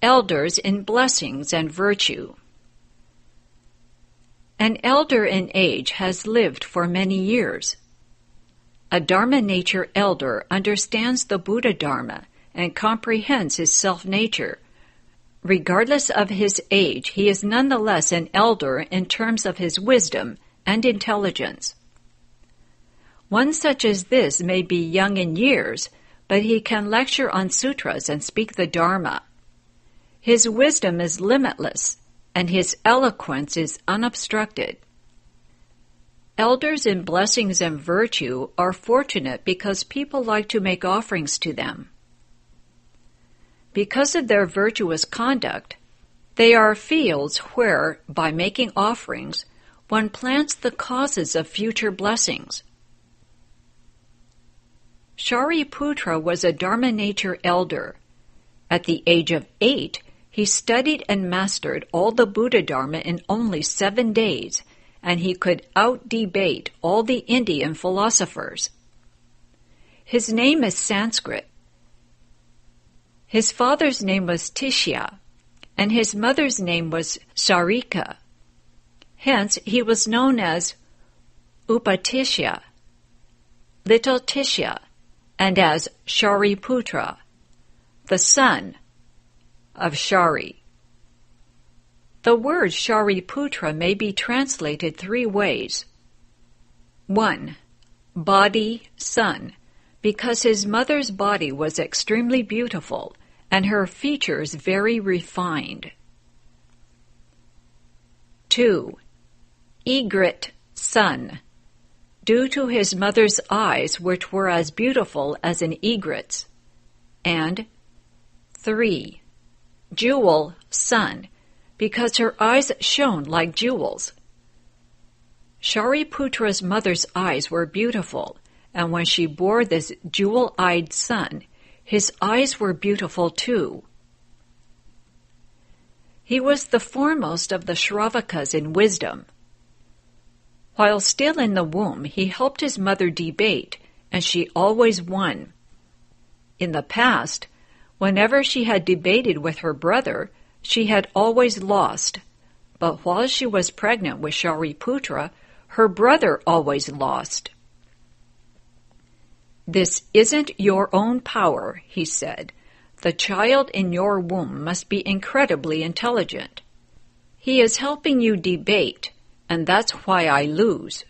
Elders in blessings and virtue. An elder in age has lived for many years. A Dharma nature elder understands the Buddha Dharma and comprehends his self-nature. Regardless of his age, he is nonetheless an elder in terms of his wisdom and intelligence. One such as this may be young in years, but he can lecture on sutras and speak the Dharma. His wisdom is limitless, and his eloquence is unobstructed. Elders in blessings and virtue are fortunate because people like to make offerings to them. Because of their virtuous conduct, they are fields where, by making offerings, one plants the causes of future blessings. Shariputra was a Dharma nature elder. At the age of 8, he studied and mastered all the Buddha Dharma in only 7 days, and he could out-debate all the Indian philosophers. His name is Sanskrit. His father's name was Tishya, and his mother's name was Sarika. Hence, he was known as Upatishya, Little Tishya, and as Shariputra, the son of Shari. The word Shariputra may be translated 3 ways. 1. Body, son, because his mother's body was extremely beautiful and her features very refined. 2. Egret, son, due to his mother's eyes, which were as beautiful as an egret's. And 3. Jewel, sun, because her eyes shone like jewels. Shariputra's mother's eyes were beautiful, and when she bore this jewel-eyed son, his eyes were beautiful too. He was the foremost of the Shravakas in wisdom. While still in the womb, he helped his mother debate, and she always won. In the past, whenever she had debated with her brother, she had always lost. But while she was pregnant with Shariputra, her brother always lost. "This isn't your own power," he said. "The child in your womb must be incredibly intelligent. He is helping you debate, and that's why I lose."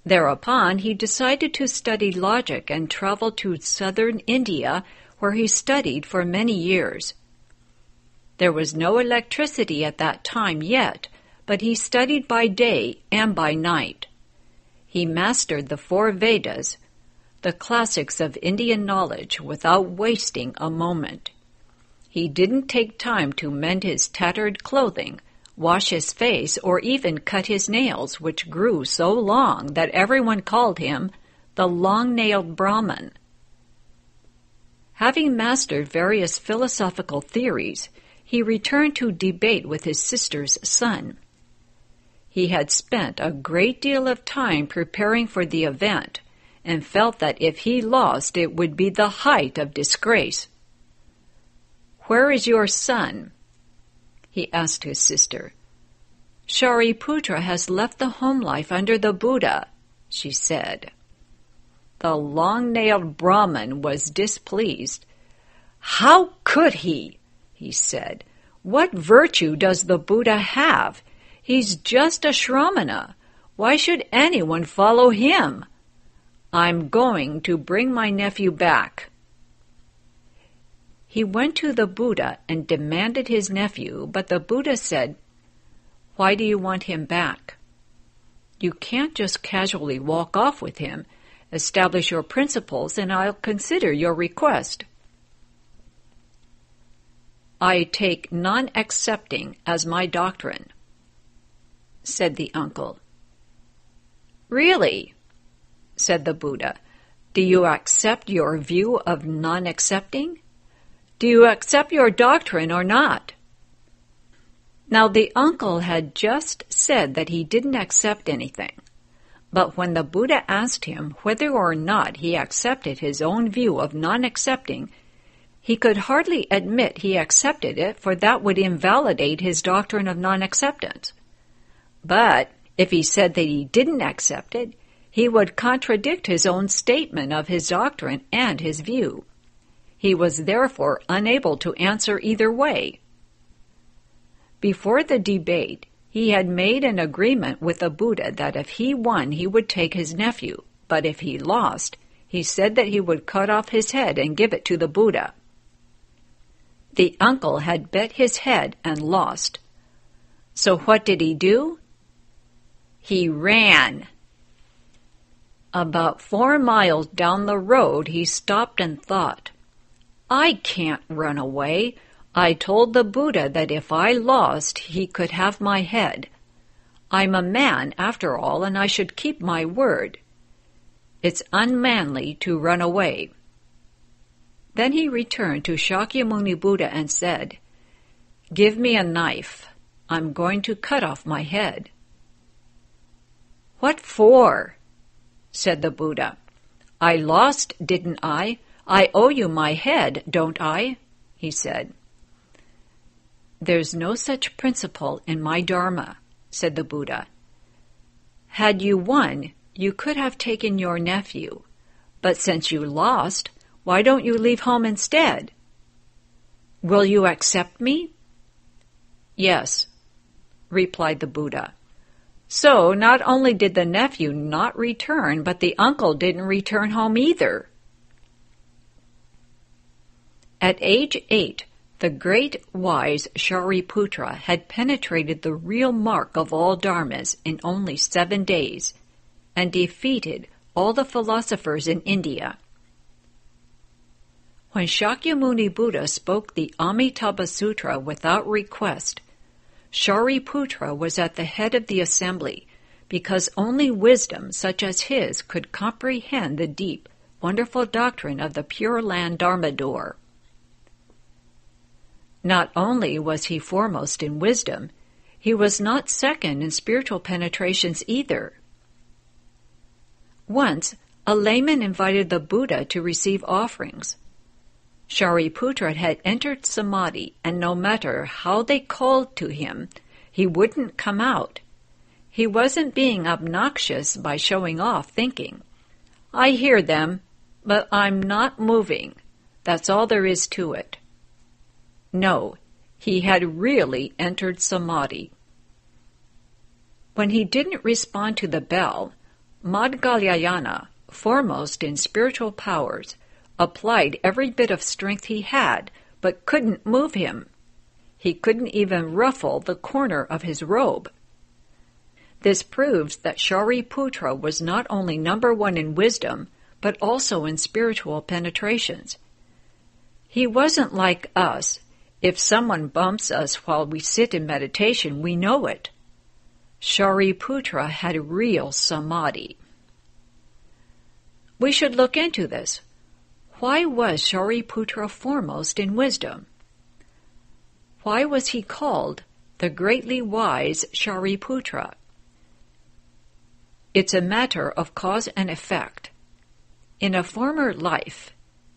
Thereupon, he decided to study logic and traveled to southern India, where he studied for many years. There was no electricity at that time yet, but he studied by day and by night. He mastered the 4 Vedas, the classics of Indian knowledge, without wasting a moment. He didn't take time to mend his tattered clothing, wash his face, or even cut his nails, which grew so long that everyone called him the long-nailed Brahmin. Having mastered various philosophical theories, he returned to debate with his sister's son. He had spent a great deal of time preparing for the event, and felt that if he lost, it would be the height of disgrace. "Where is your son?" he asked his sister. "Shariputra has left the home life under the Buddha," she said. The long-nailed Brahmin was displeased. "How could he?" he said. "What virtue does the Buddha have? He's just a Shramana. Why should anyone follow him? I'm going to bring my nephew back." He went to the Buddha and demanded his nephew, but the Buddha said, "Why do you want him back? You can't just casually walk off with him. Establish your principles, and I'll consider your request." "I take non-accepting as my doctrine," said the uncle. "Really?" said the Buddha. "Do you accept your view of non-accepting? Do you accept your doctrine or not?" Now the uncle had just said that he didn't accept anything. But when the Buddha asked him whether or not he accepted his own view of non-accepting, he could hardly admit he accepted it, for that would invalidate his doctrine of non-acceptance. But if he said that he didn't accept it, he would contradict his own statement of his doctrine and his view. He was therefore unable to answer either way. Before the debate, he had made an agreement with the Buddha that if he won, he would take his nephew, but if he lost, he said that he would cut off his head and give it to the Buddha. The uncle had bet his head and lost. So what did he do? He ran. About 4 miles down the road, he stopped and thought, "I can't run away. I told the Buddha that if I lost, he could have my head. I'm a man, after all, and I should keep my word. It's unmanly to run away." Then he returned to Shakyamuni Buddha and said, "Give me a knife. I'm going to cut off my head." "What for?" said the Buddha. "I lost, didn't I? I owe you my head, don't I?" he said. "There's no such principle in my Dharma," said the Buddha. "Had you won, you could have taken your nephew. But since you lost, why don't you leave home instead? Will you accept me?" "Yes," replied the Buddha. So not only did the nephew not return, but the uncle didn't return home either. At age 8, the great wise Shariputra had penetrated the real mark of all dharmas in only 7 days, and defeated all the philosophers in India. When Shakyamuni Buddha spoke the Amitabha Sutra without request, Shariputra was at the head of the assembly because only wisdom such as his could comprehend the deep, wonderful doctrine of the Pure Land Dharma door. Not only was he foremost in wisdom, he was not second in spiritual penetrations either. Once, a layman invited the Buddha to receive offerings. Shariputra had entered samadhi, and no matter how they called to him, he wouldn't come out. He wasn't being obnoxious by showing off, thinking, "I hear them, but I'm not moving. That's all there is to it." No, he had really entered samadhi. When he didn't respond to the bell, Madhgalyayana, foremost in spiritual powers, applied every bit of strength he had, but couldn't move him. He couldn't even ruffle the corner of his robe. This proves that Shariputra was not only number one in wisdom, but also in spiritual penetrations. He wasn't like us. If someone bumps us while we sit in meditation, we know it. Shariputra had real samadhi. We should look into this. Why was Shariputra foremost in wisdom? Why was he called the greatly wise Shariputra? It's a matter of cause and effect. In a former life,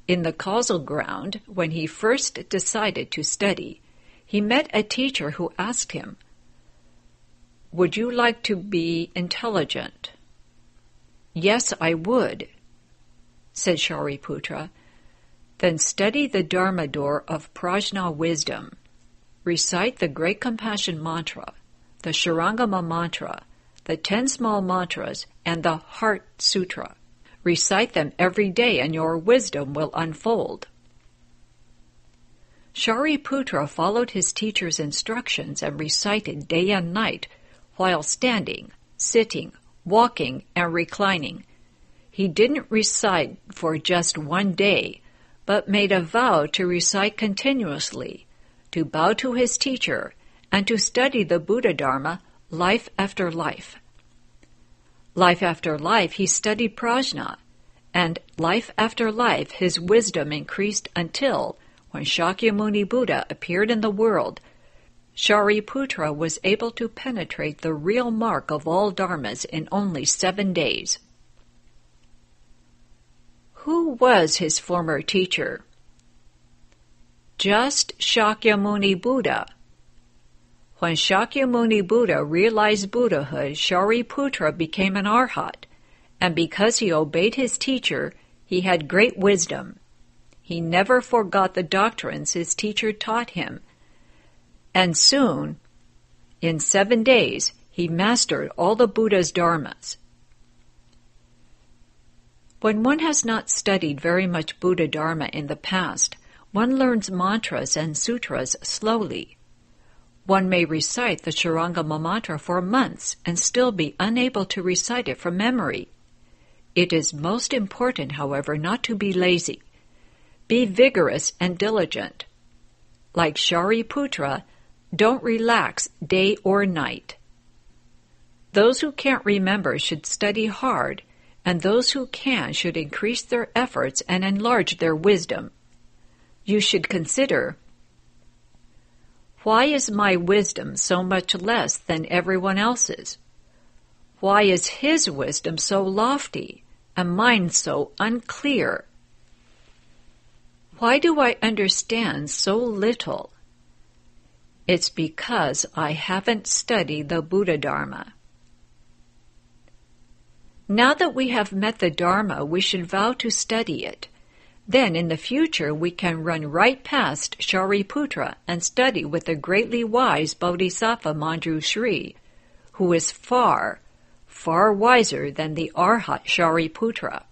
in the causal ground, when he first decided to study, he met a teacher who asked him, "Would you like to be intelligent?" "Yes, I would," said Shariputra. "Then study the Dharma door of prajna wisdom. Recite the Great Compassion Mantra, the Shurangama Mantra, the 10 small mantras, and the Heart Sutra. Recite them every day and your wisdom will unfold." Shariputra followed his teacher's instructions and recited day and night while standing, sitting, walking, and reclining. He didn't recite for just one day, but made a vow to recite continuously, to bow to his teacher, and to study the Buddha Dharma life after life. Life after life he studied prajna, and life after life his wisdom increased until, when Shakyamuni Buddha appeared in the world, Shariputra was able to penetrate the real mark of all dharmas in only 7 days. Who was his former teacher? Just Shakyamuni Buddha. When Shakyamuni Buddha realized Buddhahood, Shariputra became an arhat, and because he obeyed his teacher, he had great wisdom. He never forgot the doctrines his teacher taught him, and soon, in 7 days, he mastered all the Buddha's dharmas. When one has not studied very much Buddha Dharma in the past, one learns mantras and sutras slowly. One may recite the Shurangama mantra for months and still be unable to recite it from memory. It is most important, however, not to be lazy. Be vigorous and diligent. Like Shariputra, don't relax day or night. Those who can't remember should study hard, and those who can should increase their efforts and enlarge their wisdom. You should consider, why is my wisdom so much less than everyone else's? Why is his wisdom so lofty and mine so unclear? Why do I understand so little? It's because I haven't studied the Buddha Dharma. Now that we have met the Dharma, we should vow to study it. Then in the future we can run right past Shariputra and study with the greatly wise Bodhisattva Manjushri, who is far, far wiser than the Arhat Shariputra.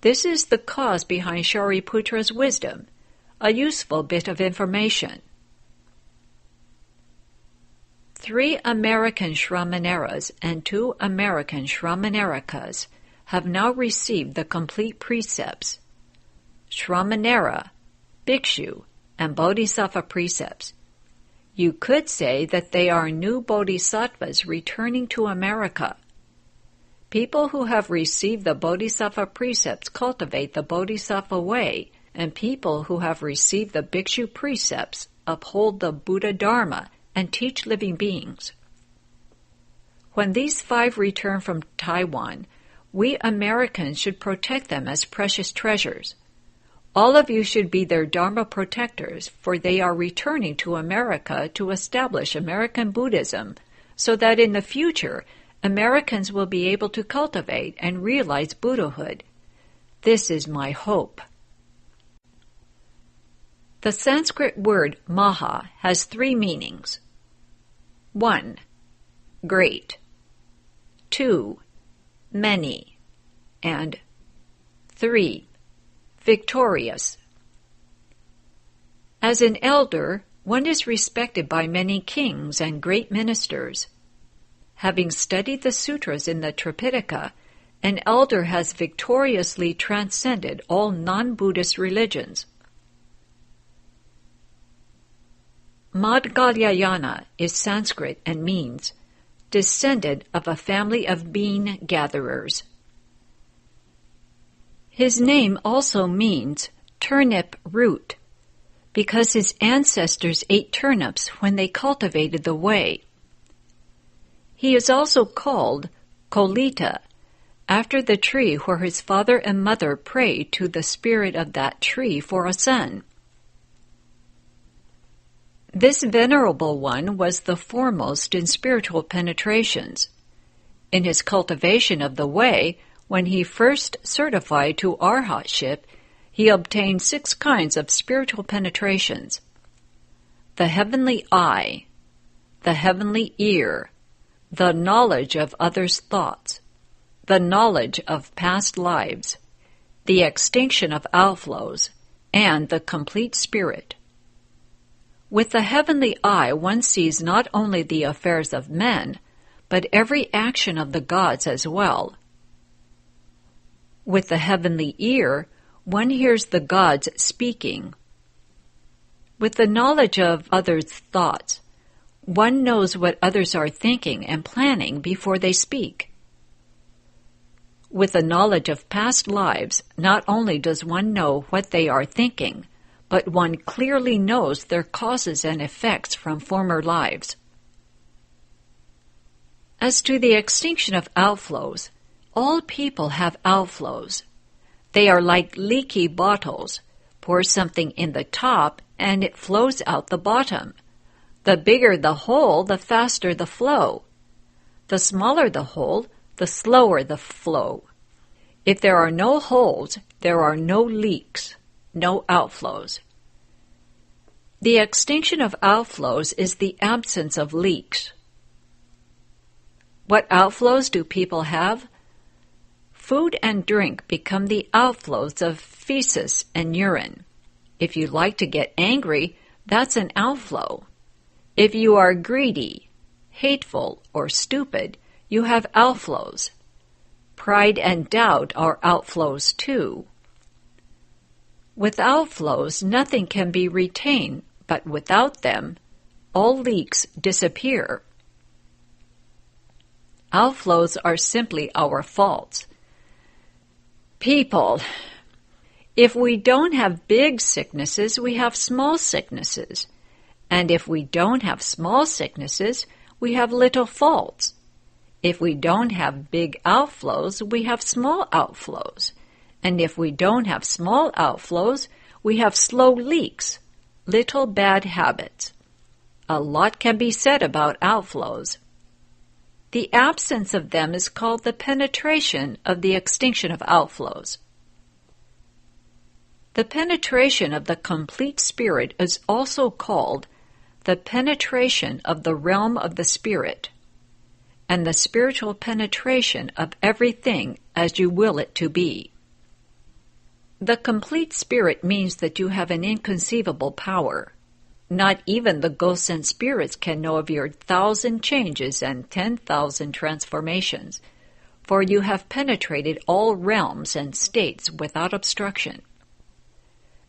This is the cause behind Shariputra's wisdom, a useful bit of information. 3 American Shramaneras and 2 American Shramanerikas have now received the complete precepts, Shramanera, Bhikshu, and Bodhisattva precepts. You could say that they are new bodhisattvas returning to America. People who have received the bodhisattva precepts cultivate the bodhisattva way, and people who have received the bhikshu precepts uphold the Buddha Dharma and teach living beings. When these 5 return from Taiwan, we Americans should protect them as precious treasures. All of you should be their Dharma protectors, for they are returning to America to establish American Buddhism, so that in the future, Americans will be able to cultivate and realize Buddhahood. This is my hope. The Sanskrit word maha has 3 meanings. 1. Great. 2. Many. And 3. Victorious. As an elder, one is respected by many kings and great ministers. Having studied the sutras in the Tripitaka, an elder has victoriously transcended all non-Buddhist religions. Madhgalyayana is Sanskrit and means descendant of a family of bean gatherers. His name also means turnip root, because his ancestors ate turnips when they cultivated the way. He is also called Kolita, after the tree where his father and mother prayed to the spirit of that tree for a son. This venerable one was the foremost in spiritual penetrations. In his cultivation of the way, when he first certified to arhatship, he obtained 6 kinds of spiritual penetrations: the heavenly eye, the heavenly ear, the knowledge of others' thoughts, the knowledge of past lives, the extinction of outflows, and the complete spirit. With the heavenly eye, one sees not only the affairs of men, but every action of the gods as well. With the heavenly ear, one hears the gods speaking. With the knowledge of others' thoughts, one knows what others are thinking and planning before they speak. With the knowledge of past lives, not only does one know what they are thinking, but one clearly knows their causes and effects from former lives. As to the extinction of outflows, all people have outflows. They are like leaky bottles. Pour something in the top, and it flows out the bottom. The bigger the hole, the faster the flow. The smaller the hole, the slower the flow. If there are no holes, there are no leaks, no outflows. The extinction of outflows is the absence of leaks. What outflows do people have? Food and drink become the outflows of feces and urine. If you like to get angry, that's an outflow. If you are greedy, hateful, or stupid, you have outflows. Pride and doubt are outflows too. With outflows, nothing can be retained, but without them, all leaks disappear. Outflows are simply our faults. People, if we don't have big sicknesses, we have small sicknesses. And if we don't have small sicknesses, we have little faults. If we don't have big outflows, we have small outflows. And if we don't have small outflows, we have slow leaks, little bad habits. A lot can be said about outflows. The absence of them is called the penetration of the extinction of outflows. The penetration of the complete spirit is also called the penetration of the realm of the spirit, and the spiritual penetration of everything as you will it to be. The complete spirit means that you have an inconceivable power. Not even the ghosts and spirits can know of your 1,000 changes and 10,000 transformations, for you have penetrated all realms and states without obstruction.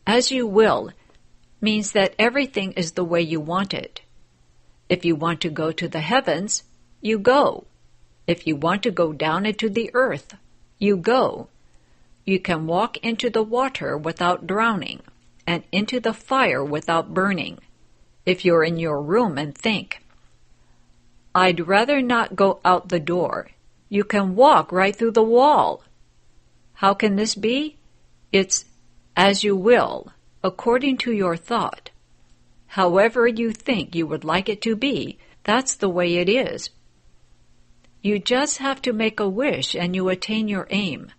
As you will means that everything is the way you want it. If you want to go to the heavens, you go. If you want to go down into the earth, you go. You can walk into the water without drowning, and into the fire without burning. If you're in your room and think, I'd rather not go out the door, you can walk right through the wall. How can this be? It's as you will, according to your thought. However you think you would like it to be, that's the way it is. You just have to make a wish and you attain your aim.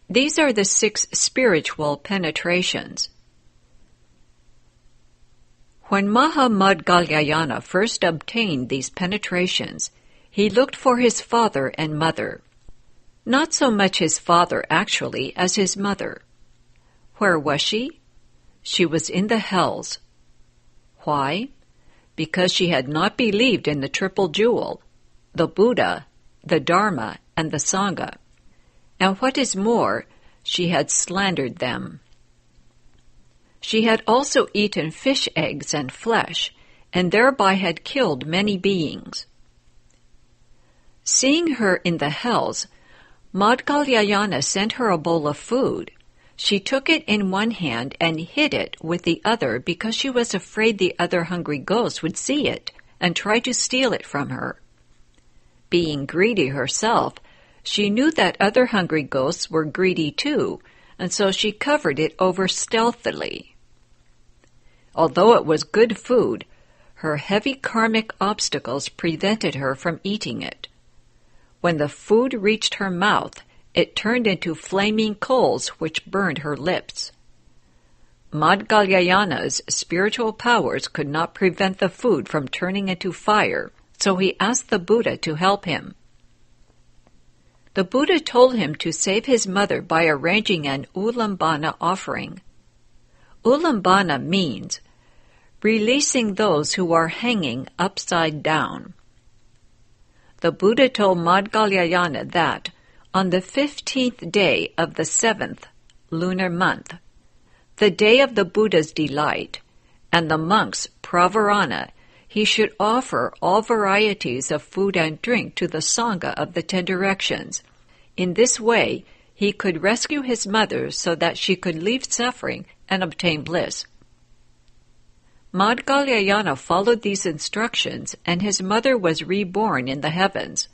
These are the 6 spiritual penetrations. When Mahamudgalyayana first obtained these penetrations, he looked for his father and mother. Not so much his father, actually, as his mother. Where was she? She was in the hells. Why? Because she had not believed in the triple jewel, the Buddha, the Dharma, and the Sangha. And what is more, she had slandered them. She had also eaten fish eggs and flesh, and thereby had killed many beings. Seeing her in the hells, Maudgalyayana sent her a bowl of food. She took it in one hand and hid it with the other because she was afraid the other hungry ghosts would see it and try to steal it from her. Being greedy herself, she knew that other hungry ghosts were greedy too, and so she covered it over stealthily. Although it was good food, her heavy karmic obstacles prevented her from eating it. When the food reached her mouth, it turned into flaming coals which burned her lips. Maudgalyayana's spiritual powers could not prevent the food from turning into fire, so he asked the Buddha to help him. The Buddha told him to save his mother by arranging an ulambana offering. Ulambana means releasing those who are hanging upside down. The Buddha told Maudgalyayana that on the 15th day of the 7th lunar month, the day of the Buddha's delight, and the monk's pravarana, he should offer all varieties of food and drink to the Sangha of the 10 directions. In this way, he could rescue his mother so that she could leave suffering and obtain bliss. Maudgalyayana followed these instructions, and his mother was reborn in the heavens.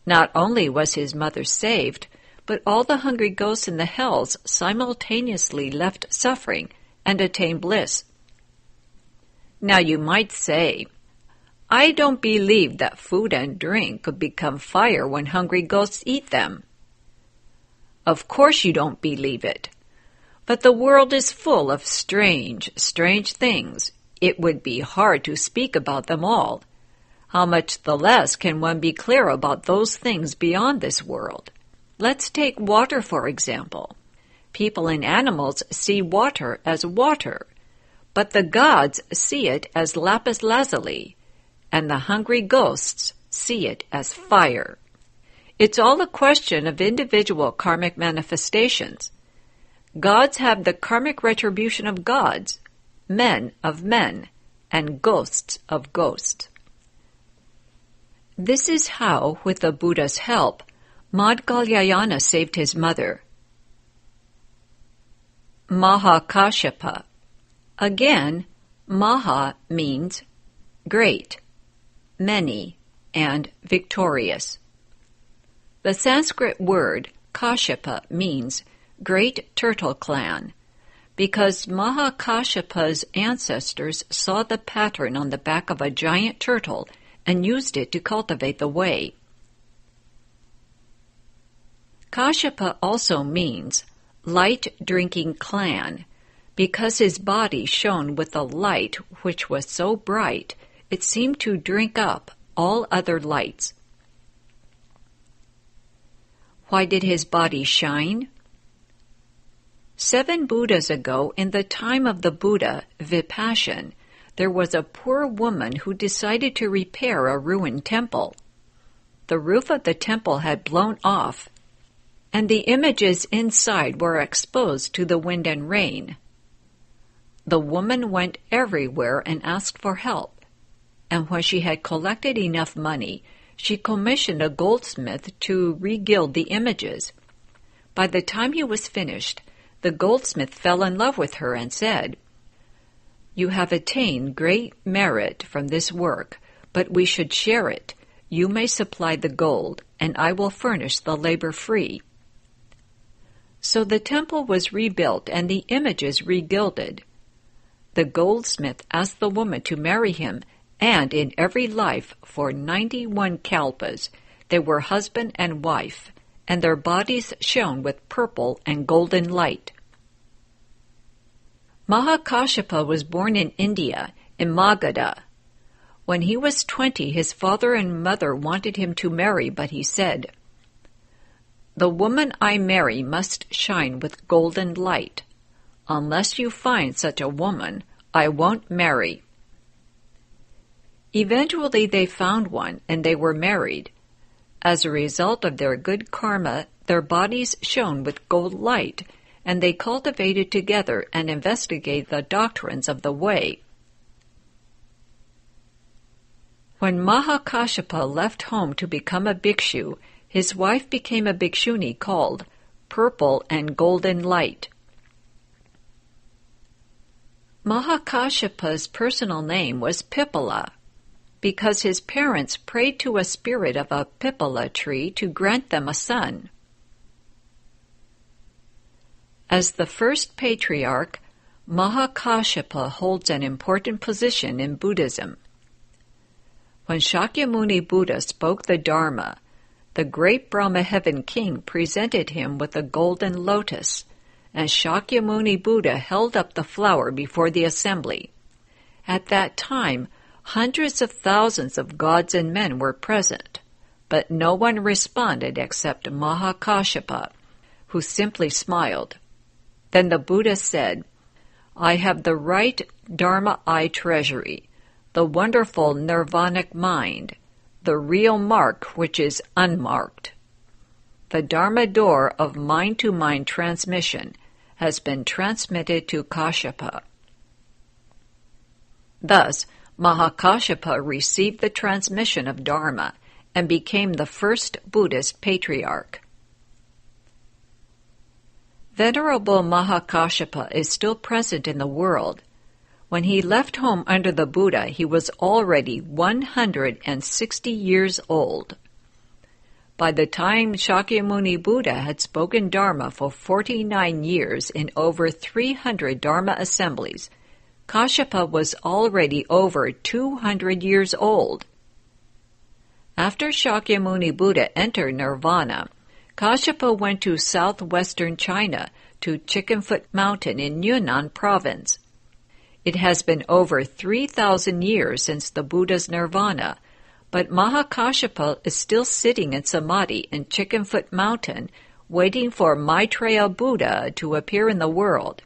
Not only was his mother saved, but all the hungry ghosts in the hells simultaneously left suffering and attained bliss. Now you might say, I don't believe that food and drink could become fire when hungry ghosts eat them. Of course you don't believe it. But the world is full of strange, strange things. It would be hard to speak about them all. How much the less can one be clear about those things beyond this world? Let's take water, for example. People and animals see water as water, but the gods see it as lapis lazuli, and the hungry ghosts see it as fire. It's all a question of individual karmic manifestations. Gods have the karmic retribution of gods, men of men, and ghosts of ghosts. This is how, with the Buddha's help, Maudgalyayana saved his mother. Mahakashyapa. Again, Maha means great, many, and victorious. The Sanskrit word Kashyapa means great turtle clan, because Mahakashyapa's ancestors saw the pattern on the back of a giant turtle and used it to cultivate the way. Kashyapa also means light-drinking clan, because his body shone with a light which was so bright it seemed to drink up all other lights. Why did his body shine? 7 Buddhas ago, in the time of the Buddha, Vipassion, there was a poor woman who decided to repair a ruined temple. The roof of the temple had blown off, and the images inside were exposed to the wind and rain. The woman went everywhere and asked for help, and when she had collected enough money, she commissioned a goldsmith to re-gild the images. By the time he was finished, the goldsmith fell in love with her and said, "You have attained great merit from this work, but we should share it. You may supply the gold, and I will furnish the labor free." So the temple was rebuilt and the images re-gilded. The goldsmith asked the woman to marry him, and in every life for 91 kalpas they were husband and wife, and their bodies shone with purple and golden light. Mahakāshyapa was born in India, in Magadha. When he was 20, his father and mother wanted him to marry, but he said, "The woman I marry must shine with golden light. Unless you find such a woman, I won't marry." Eventually they found one, and they were married. As a result of their good karma, their bodies shone with gold light, and they cultivated together and investigated the doctrines of the way. When Mahakāshyapa left home to become a bhikshu, his wife became a bhikshuni called Purple and Golden Light. Mahakāsyapa's personal name was Pipala, because his parents prayed to a spirit of a pipala tree to grant them a son. As the first patriarch, Mahakāshyapa holds an important position in Buddhism. When Shakyamuni Buddha spoke the Dharma, the great Brahmaheaven king presented him with a golden lotus, and Shakyamuni Buddha held up the flower before the assembly. At that time, hundreds of thousands of gods and men were present, but no one responded except Mahakāshyapa, who simply smiled. Then the Buddha said, "I have the right Dharma eye treasury, the wonderful nirvanic mind, the real mark which is unmarked. The Dharma door of mind-to-mind transmission has been transmitted to Kāshyapa." Thus, Mahakāshyapa received the transmission of Dharma and became the first Buddhist patriarch. Venerable Mahakāshyapa is still present in the world. When he left home under the Buddha, he was already 160 years old. By the time Shakyamuni Buddha had spoken Dharma for 49 years in over 300 Dharma assemblies, Kāshyapa was already over 200 years old. After Shakyamuni Buddha entered nirvana, Kāshyapa went to southwestern China to Chickenfoot Mountain in Yunnan province. It has been over 3,000 years since the Buddha's nirvana, but Mahakāshyapa is still sitting in samadhi in Chickenfoot Mountain, waiting for Maitreya Buddha to appear in the world.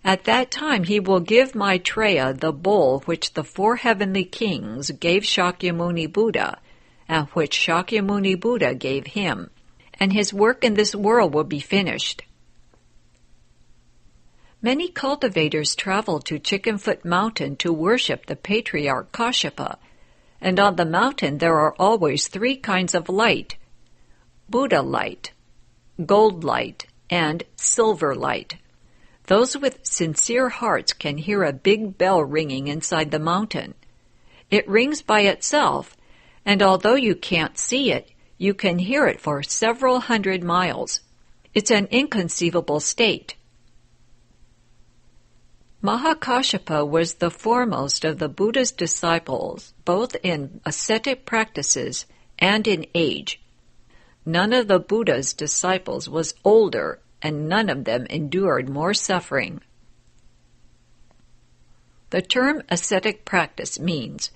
At that time he will give Maitreya the bowl which the 4 heavenly kings gave Shakyamuni Buddha, and which Shakyamuni Buddha gave him, and his work in this world will be finished. Many cultivators travel to Chickenfoot Mountain to worship the patriarch Kāshyapa, and on the mountain there are always 3 kinds of light: Buddha light, gold light, and silver light. Those with sincere hearts can hear a big bell ringing inside the mountain. It rings by itself, and although you can't see it, you can hear it for several hundred miles. It's an inconceivable state. Mahakāshyapa was the foremost of the Buddha's disciples, both in ascetic practices and in age. None of the Buddha's disciples was older, and none of them endured more suffering. The term ascetic practice means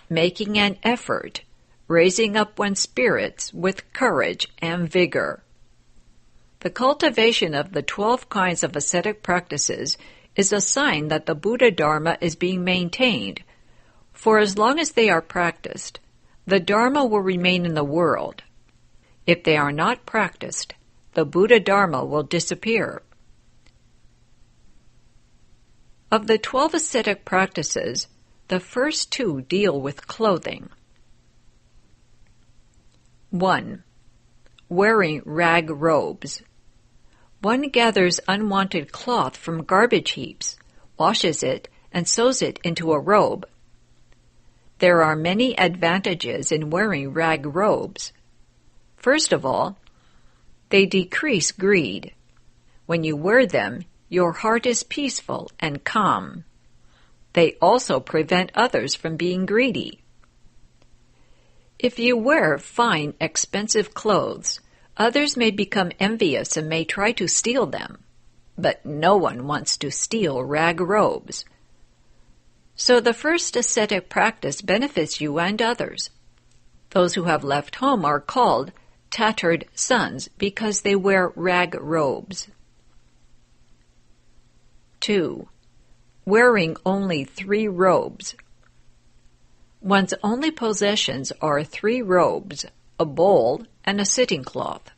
making an effort, raising up one's spirits with courage and vigor. The cultivation of the 12 kinds of ascetic practices is a sign that the Buddha Dharma is being maintained. For as long as they are practiced, the Dharma will remain in the world. If they are not practiced, the Buddha Dharma will disappear. Of the 12 ascetic practices, the first 2 deal with clothing. 1. Wearing rag robes. One gathers unwanted cloth from garbage heaps, washes it, and sews it into a robe. There are many advantages in wearing rag robes. First of all, they decrease greed. When you wear them, your heart is peaceful and calm. They also prevent others from being greedy. If you wear fine, expensive clothes, others may become envious and may try to steal them, but no one wants to steal rag robes. So the first ascetic practice benefits you and others. Those who have left home are called tattered sons because they wear rag robes. 2. Wearing only 3 robes. One's only possessions are 3 robes, a bowl, and a sitting cloth.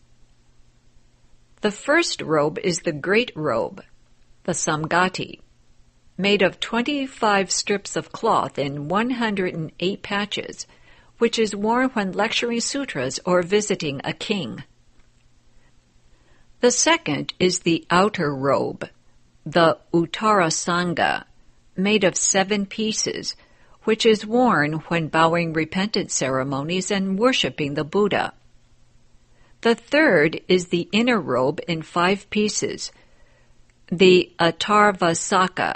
The first robe is the great robe, the samgati, made of 25 strips of cloth in 108 patches, which is worn when lecturing sutras or visiting a king. The second is the outer robe, the uttarasanga, made of 7 pieces, which is worn when bowing repentance ceremonies and worshipping the Buddha. The third is the inner robe in 5 pieces, the atharvasaka,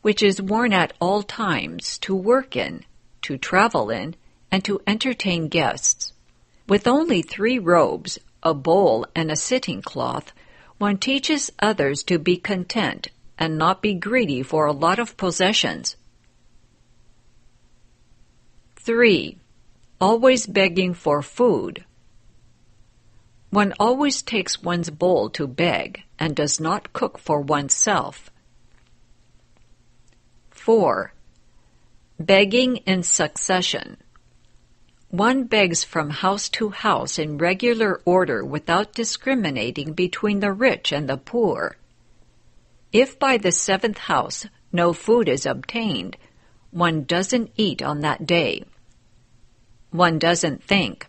which is worn at all times to work in, to travel in, and to entertain guests. With only 3 robes, a bowl, and a sitting cloth, one teaches others to be content and not be greedy for a lot of possessions. 3. Always begging for food. One always takes one's bowl to beg and does not cook for oneself. 4. Begging in succession. One begs from house to house in regular order without discriminating between the rich and the poor. If by the 7th house no food is obtained, one doesn't eat on that day. One doesn't think,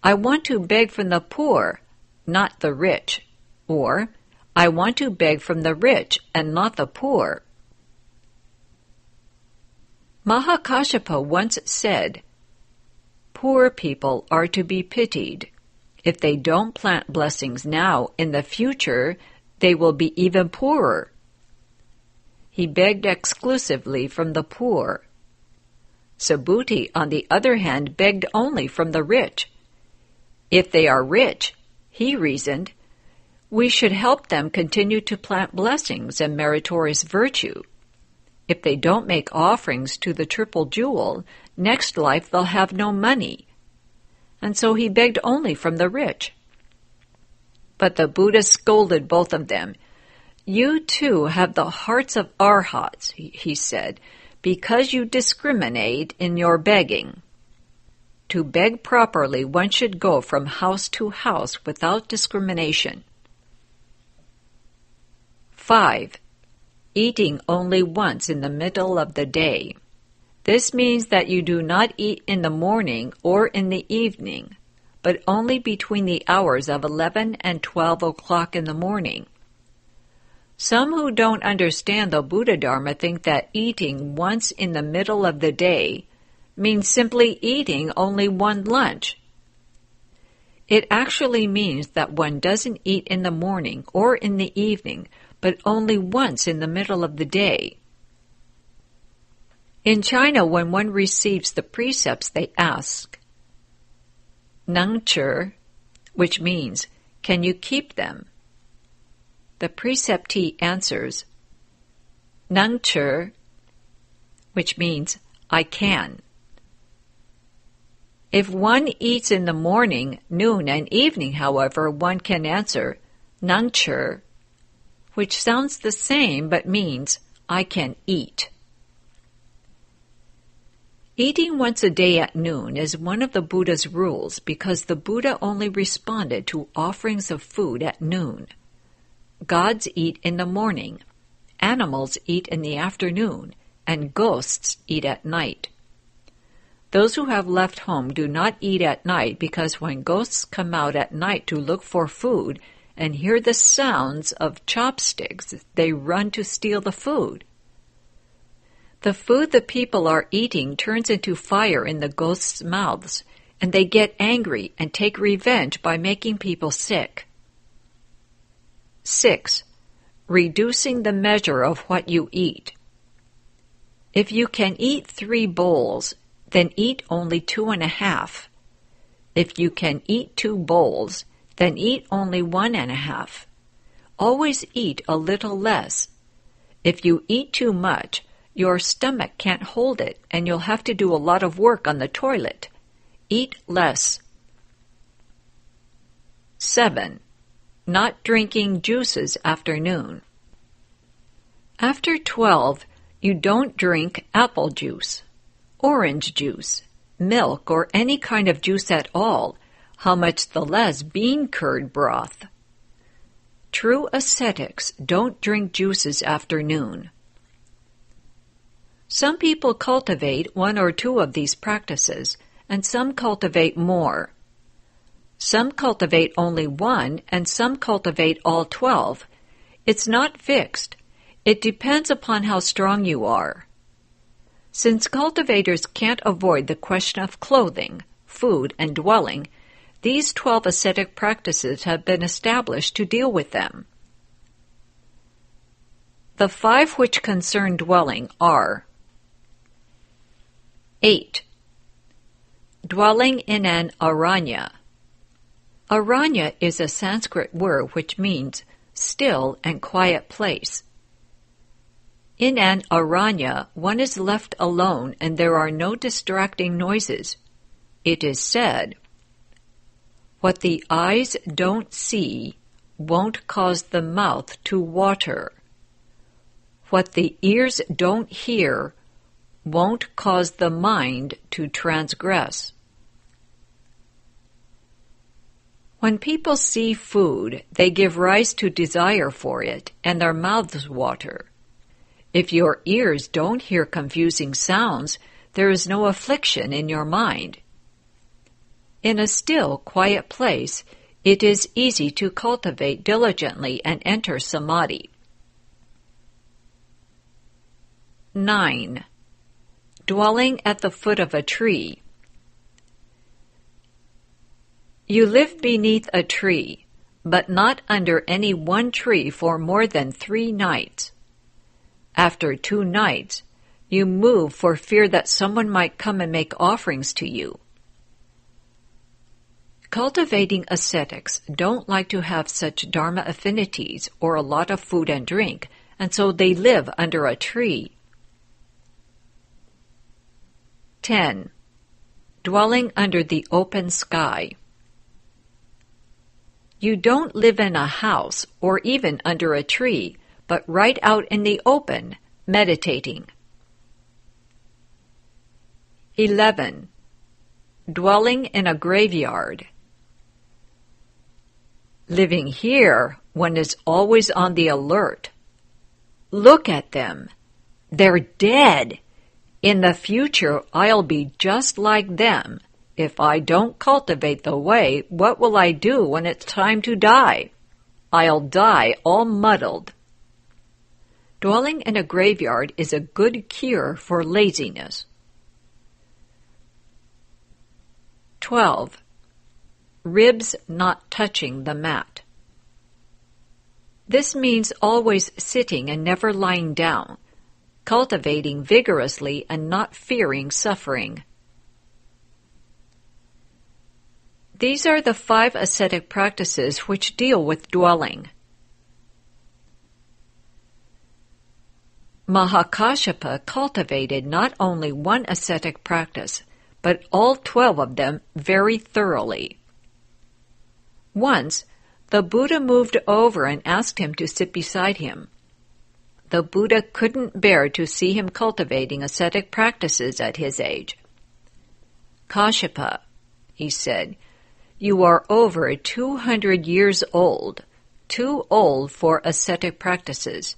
I want to beg from the poor, not the rich, or I want to beg from the rich and not the poor. Mahakāssyapa once said, poor people are to be pitied. If they don't plant blessings now, in the future, they will be even poorer. He begged exclusively from the poor. Subhuti, on the other hand, begged only from the rich. If they are rich, he reasoned, we should help them continue to plant blessings and meritorious virtue. If they don't make offerings to the triple jewel, next life they'll have no money. And so he begged only from the rich. But the Buddha scolded both of them. You too have the hearts of arhats, he said, because you discriminate in your begging. To beg properly, one should go from house to house without discrimination. 5. Eating only once in the middle of the day. This means that you do not eat in the morning or in the evening, but only between the hours of 11 and 12 o'clock in the morning. Some who don't understand the Buddha Dharma think that eating once in the middle of the day means simply eating only one lunch. It actually means that one doesn't eat in the morning or in the evening, but only once in the middle of the day. In China, when one receives the precepts, they ask, Nang Chur, which means, can you keep them? The preceptee answers, Nang Chur, which means, I can. If one eats in the morning, noon, and evening, however, one can answer, nangcher, which sounds the same but means I can eat. Eating once a day at noon is one of the Buddha's rules because the Buddha only responded to offerings of food at noon. Gods eat in the morning, animals eat in the afternoon, and ghosts eat at night. Those who have left home do not eat at night because when ghosts come out at night to look for food and hear the sounds of chopsticks, they run to steal the food. The food the people are eating turns into fire in the ghosts' mouths, and they get angry and take revenge by making people sick. 6. Reducing the measure of what you eat. If you can eat 3 bowls, then eat only 2.5. If you can eat 2 bowls, then eat only 1.5. Always eat a little less. If you eat too much, your stomach can't hold it, and you'll have to do a lot of work on the toilet. Eat less. 7. Not drinking juices after noon. After 12, you don't drink apple juice, orange juice, milk, or any kind of juice at all, how much the less bean curd broth. True ascetics don't drink juices after noon. Some people cultivate 1 or 2 of these practices, and some cultivate more. Some cultivate only 1, and some cultivate all 12. It's not fixed. It depends upon how strong you are. Since cultivators can't avoid the question of clothing, food, and dwelling, these 12 ascetic practices have been established to deal with them. The 5 which concern dwelling are: 8. Dwelling in an aranya. Aranya is a Sanskrit word which means still and quiet place. In an aranya, one is left alone and there are no distracting noises. It is said, "What the eyes don't see won't cause the mouth to water. What the ears don't hear won't cause the mind to transgress." When people see food, they give rise to desire for it, and their mouths water. If your ears don't hear confusing sounds, there is no affliction in your mind. In a still, quiet place, it is easy to cultivate diligently and enter samadhi. 9. Dwelling at the foot of a tree. You live beneath a tree, but not under any one tree for more than 3 nights. After 2 nights, you move for fear that someone might come and make offerings to you. Cultivating ascetics don't like to have such dharma affinities or a lot of food and drink, and so they live under a tree. 10. Dwelling under the open sky. You don't live in a house or even under a tree, but right out in the open, meditating. 11. Dwelling in a graveyard. Living here, one is always on the alert. Look at them. They're dead. In the future, I'll be just like them. If I don't cultivate the way, what will I do when it's time to die? I'll die all muddled. Dwelling in a graveyard is a good cure for laziness. 12. Ribs not touching the mat. This means always sitting and never lying down, cultivating vigorously and not fearing suffering. These are the 5 ascetic practices which deal with dwelling. Mahakāshyapa cultivated not only one ascetic practice, but all 12 of them very thoroughly. Once, The Buddha moved over and asked him to sit beside him. The Buddha couldn't bear to see him cultivating ascetic practices at his age. "Kashyapa," he said, "you are over 200 years old, too old for ascetic practices.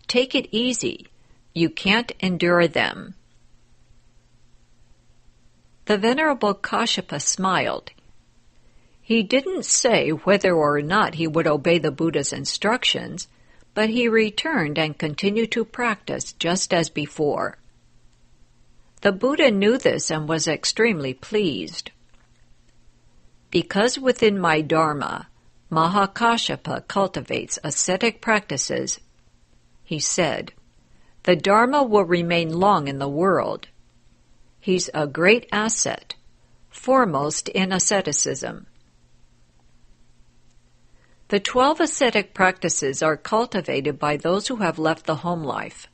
Take it easy. You can't endure them." The Venerable Kashyapa smiled. He didn't say whether or not he would obey the Buddha's instructions, but he returned and continued to practice just as before. The Buddha knew this and was extremely pleased. "Because within my Dharma, Mahakashyapa cultivates ascetic practices," he said, "the Dharma will remain long in the world. He's a great asset, foremost in asceticism." The 12 ascetic practices are cultivated by those who have left the home life.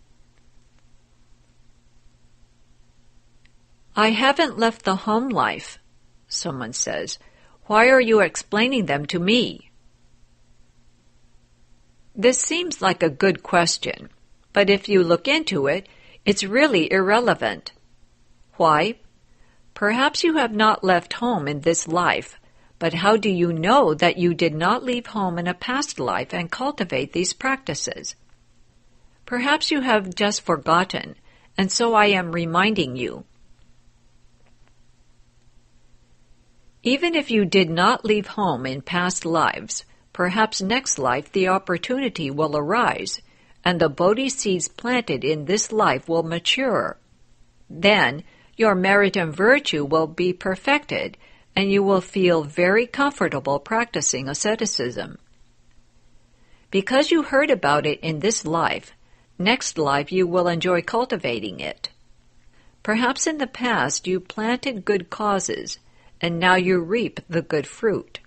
"I haven't left the home life," someone says. "Why are you explaining them to me?" This seems like a good question, but if you look into it, it's really irrelevant. Why? Perhaps you have not left home in this life, but how do you know that you did not leave home in a past life and cultivate these practices? Perhaps you have just forgotten, and so I am reminding you. Even if you did not leave home in past lives, perhaps next life the opportunity will arise, and the Bodhi seeds planted in this life will mature. Then your merit and virtue will be perfected, and you will feel very comfortable practicing asceticism. Because you heard about it in this life, next life you will enjoy cultivating it. Perhaps in the past you planted good causes, and now you reap the good fruit.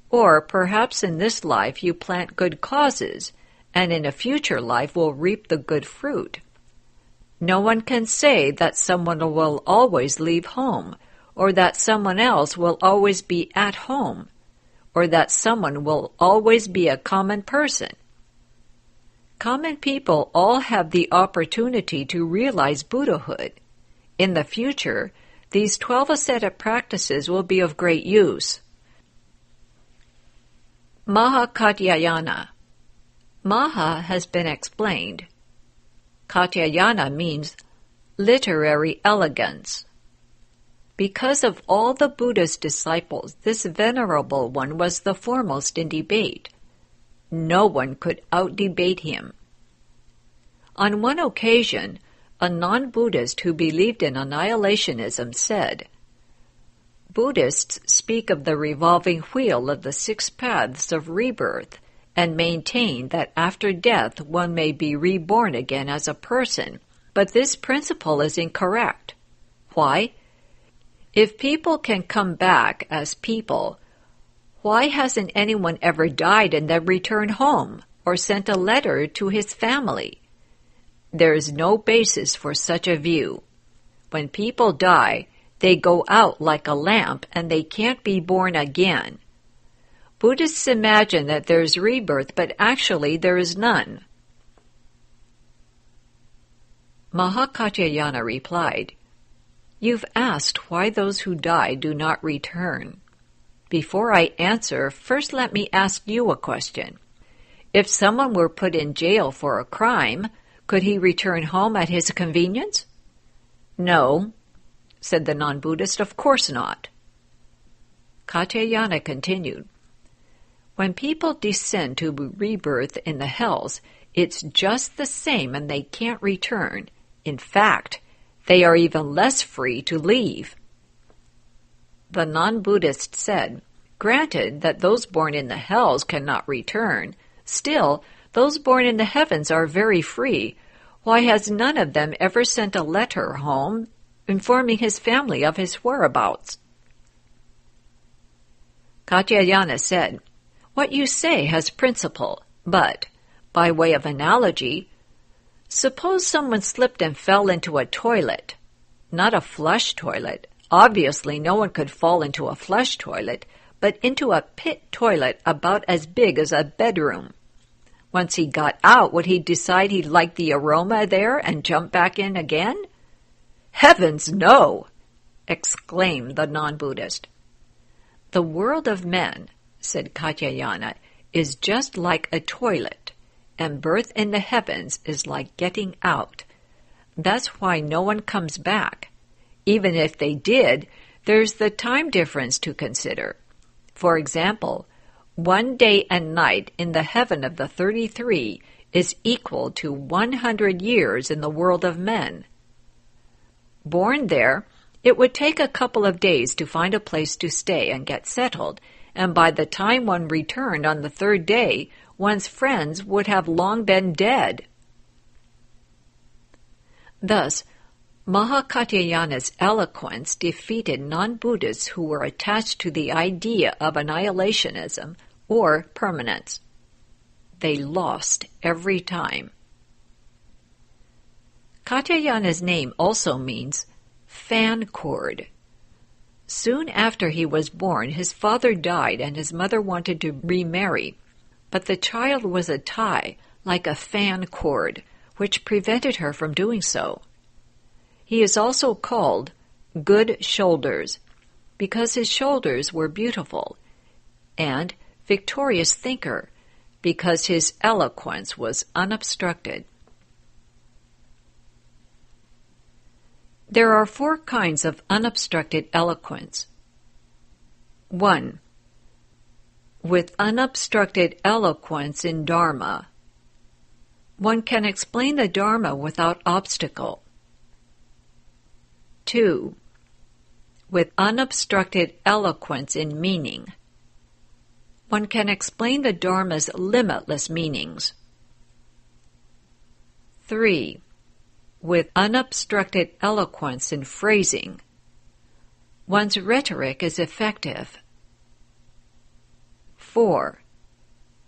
Or perhaps in this life you plant good causes, and in a future life will reap the good fruit. No one can say that someone will always leave home, or that someone else will always be at home, or that someone will always be a common person. Common people all have the opportunity to realize Buddhahood. In the future, these 12 ascetic practices will be of great use. Maha Katyayana. Maha has been explained. Katyayana means literary elegance. Because of all the Buddha's disciples, this venerable one was the foremost in debate. No one could out-debate him. On one occasion, a non-Buddhist who believed in annihilationism said, "Buddhists speak of the revolving wheel of the 6 paths of rebirth and maintain that after death one may be reborn again as a person, but this principle is incorrect. Why? If people can come back as people, why hasn't anyone ever died and then returned home or sent a letter to his family? There is no basis for such a view. When people die, they go out like a lamp and they can't be born again. Buddhists imagine that there is rebirth, but actually there is none." Mahakatyayana replied, "You've asked why those who die do not return. Before I answer, first let me ask you a question. If someone were put in jail for a crime, could he return home at his convenience?" "No," said the non-Buddhist, "of course not." Katyayana continued, "When people descend to rebirth in the hells, it's just the same and they can't return. In fact, they are even less free to leave." The non-Buddhist said, "Granted that those born in the hells cannot return, still, those born in the heavens are very free. Why has none of them ever sent a letter home informing his family of his whereabouts?" Katyayana said, "What you say has principle, but, by way of analogy, suppose someone slipped and fell into a toilet. Not a flush toilet. Obviously, no one could fall into a flush toilet, but into a pit toilet about as big as a bedroom. Once he got out, would he decide he liked the aroma there and jump back in again? Heavens, no! Exclaimed the non-Buddhist. The world of men, said Katyayana, is just like a toilet, and birth in the heavens is like getting out. That's why no one comes back. Even if they did, there's the time difference to consider. For example, 1 day and night in the heaven of the 33 is equal to 100 years in the world of men. Born there, it would take a couple of days to find a place to stay and get settled, and by the time one returned on the 3rd day, one's friends would have long been dead. Thus, Mahakatyayana's eloquence defeated non-Buddhists who were attached to the idea of annihilationism or permanence. They lost every time. Katyayana's name also means fan cord. Soon after he was born, his father died and his mother wanted to remarry, but the child was a tie, like a fan cord, which prevented her from doing so. He is also called Good Shoulders, because his shoulders were beautiful, and Victorious Thinker, because his eloquence was unobstructed. There are 4 kinds of unobstructed eloquence. 1. With unobstructed eloquence in Dharma, one can explain the Dharma without obstacle. 2. With unobstructed eloquence in meaning, one can explain the Dharma's limitless meanings. 3. With unobstructed eloquence in phrasing, one's rhetoric is effective. 4.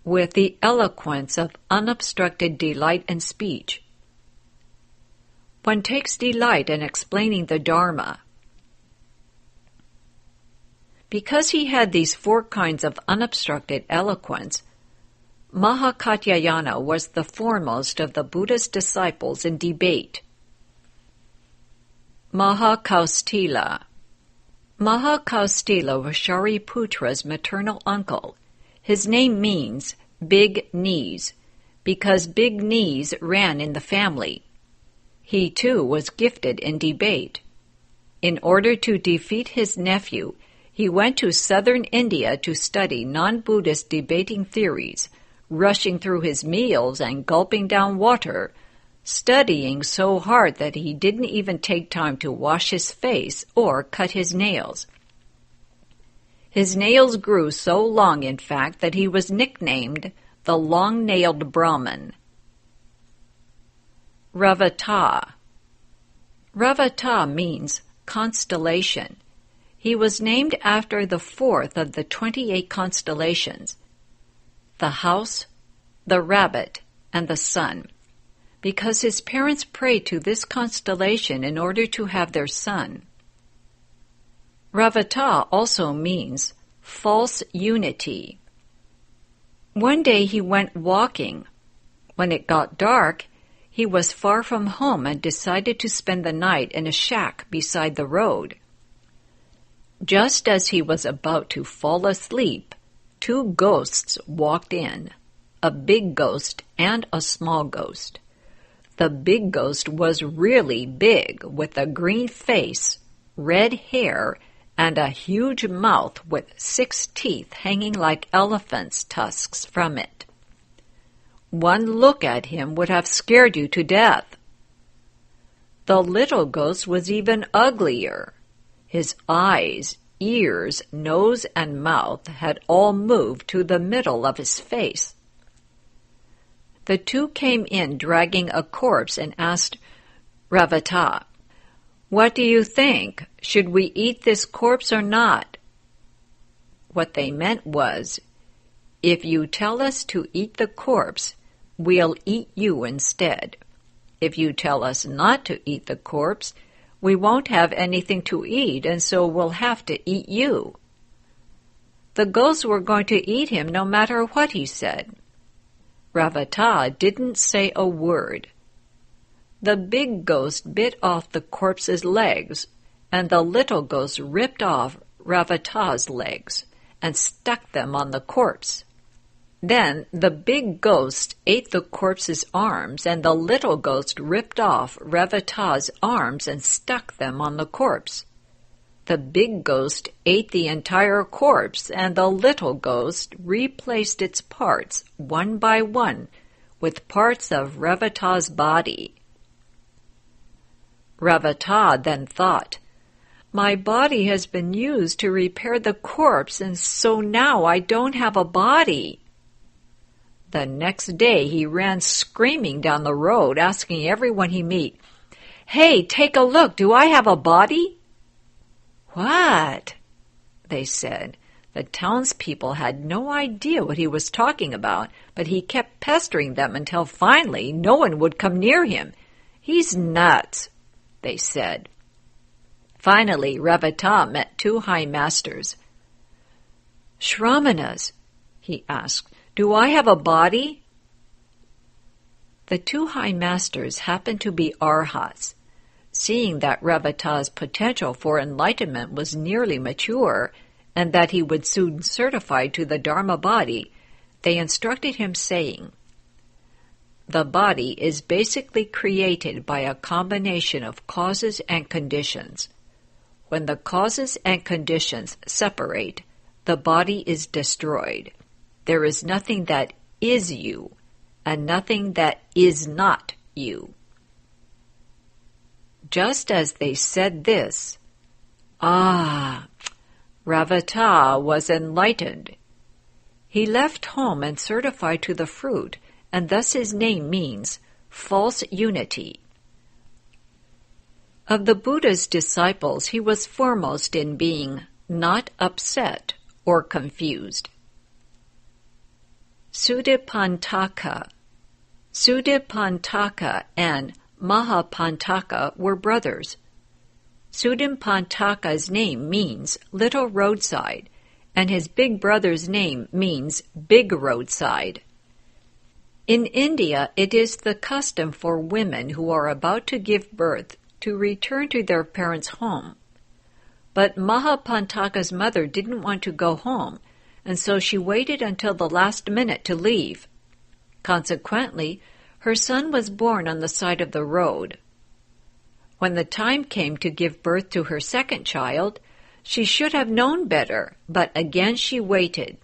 With the eloquence of unobstructed delight in speech, one takes delight in explaining the Dharma. Because he had these 4 kinds of unobstructed eloquence, Mahakatyayana was the foremost of the Buddha's disciples in debate. Mahakaustila. Mahakaustila was Shariputra's maternal uncle. His name means big knees, because big knees ran in the family. He too was gifted in debate. In order to defeat his nephew, he went to southern India to study non-Buddhist debating theories, rushing through his meals and gulping down water, studying so hard that he didn't even take time to wash his face or cut his nails. His nails grew so long, in fact, that he was nicknamed the long-nailed Brahmin. Ravata. Ravata means constellation. He was named after the 4th of the 28 constellations, the house, the rabbit, and the sun, because his parents prayed to this constellation in order to have their son. Ravata also means false unity. One day he went walking. When it got dark, he was far from home and decided to spend the night in a shack beside the road. Just as he was about to fall asleep, 2 ghosts walked in, a big ghost and a small ghost. The big ghost was really big, with a green face, red hair, and a huge mouth with 6 teeth hanging like elephant's tusks from it. One look at him would have scared you to death. The little ghost was even uglier. His eyes, ears, nose, and mouth had all moved to the middle of his face. The 2 came in dragging a corpse and asked Ravata, "What do you think? Should we eat this corpse or not?" What they meant was, "If you tell us to eat the corpse, we'll eat you instead. If you tell us not to eat the corpse, we won't have anything to eat, and so we'll have to eat you." The ghosts were going to eat him no matter what he said. Ravata didn't say a word. The big ghost bit off the corpse's legs, and the little ghost ripped off Ravata's legs and stuck them on the corpse. Then the big ghost ate the corpse's arms, and the little ghost ripped off Ravata's arms and stuck them on the corpse. The big ghost ate the entire corpse, and the little ghost replaced its parts one by one with parts of Ravata's body. Ravata then thought, "My body has been used to repair the corpse, and so now I don't have a body." The next day he ran screaming down the road, asking everyone he met, "Hey, take a look, do I have a body?" "What?" they said. The townspeople had no idea what he was talking about, but he kept pestering them until finally no one would come near him. "He's nuts," they said. Finally, Ravata met two high masters. "Shramanas," he asked, "do I have a body?" The two high masters happened to be arhats. Seeing that Ravata's potential for enlightenment was nearly mature, and that he would soon certify to the Dharma body, they instructed him, saying, "The body is basically created by a combination of causes and conditions. When the causes and conditions separate, the body is destroyed. There is nothing that is you, and nothing that is not you." Just as they said this, Ravata was enlightened. He left home and certified to the fruit, and thus his name means false unity. Of the Buddha's disciples, he was foremost in being not upset or confused. Sudipantaka and Mahapantaka were brothers. Sudipantaka's name means little roadside, and his big brother's name means big roadside. In India, it is the custom for women who are about to give birth to return to their parents' home. But Mahapantaka's mother didn't want to go home, and so she waited until the last minute to leave. Consequently, her son was born on the side of the road. When the time came to give birth to her second child, she should have known better, but again she waited.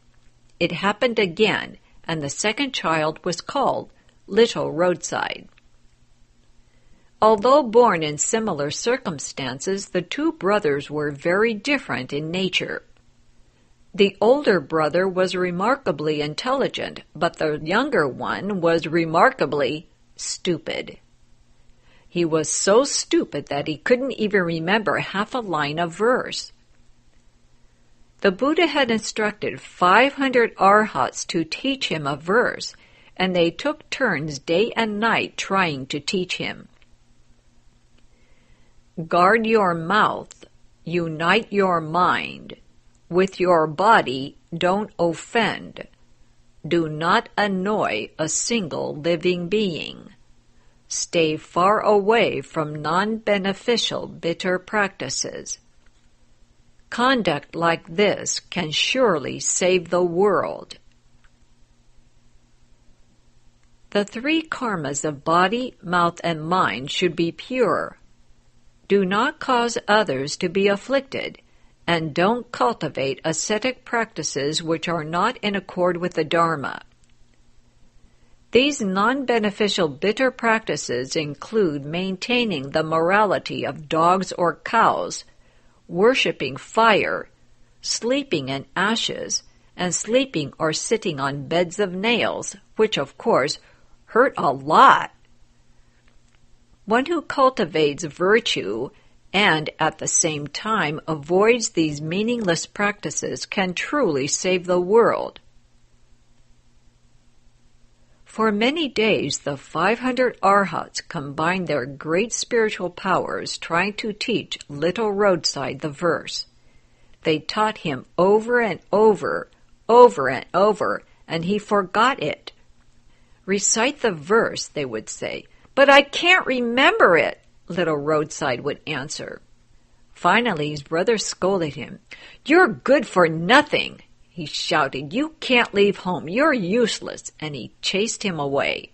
It happened again, and the second child was called Little Roadside. Although born in similar circumstances, the two brothers were very different in nature. The older brother was remarkably intelligent, but the younger one was remarkably stupid. He was so stupid that he couldn't even remember half a line of verse. The Buddha had instructed 500 arhats to teach him a verse, and they took turns day and night trying to teach him. Guard your mouth, unite your mind. With your body, don't offend. Do not annoy a single living being. Stay far away from non-beneficial bitter practices. Conduct like this can surely save the world. The three karmas of body, mouth, and mind should be pure. Do not cause others to be afflicted, and don't cultivate ascetic practices which are not in accord with the Dharma. These non-beneficial bitter practices include maintaining the morality of dogs or cows, worshipping fire, sleeping in ashes, and sleeping or sitting on beds of nails, which, of course, hurt a lot. One who cultivates virtue and at the same time avoids these meaningless practices can truly save the world. For many days, the 500 arhats combined their great spiritual powers trying to teach Little Roadside the verse. They taught him over and over, and he forgot it. "Recite the verse," they would say. "But I can't remember it," Little Roadside would answer. Finally, his brother scolded him. "You're good for nothing," he shouted. "You can't leave home. You're useless," and he chased him away.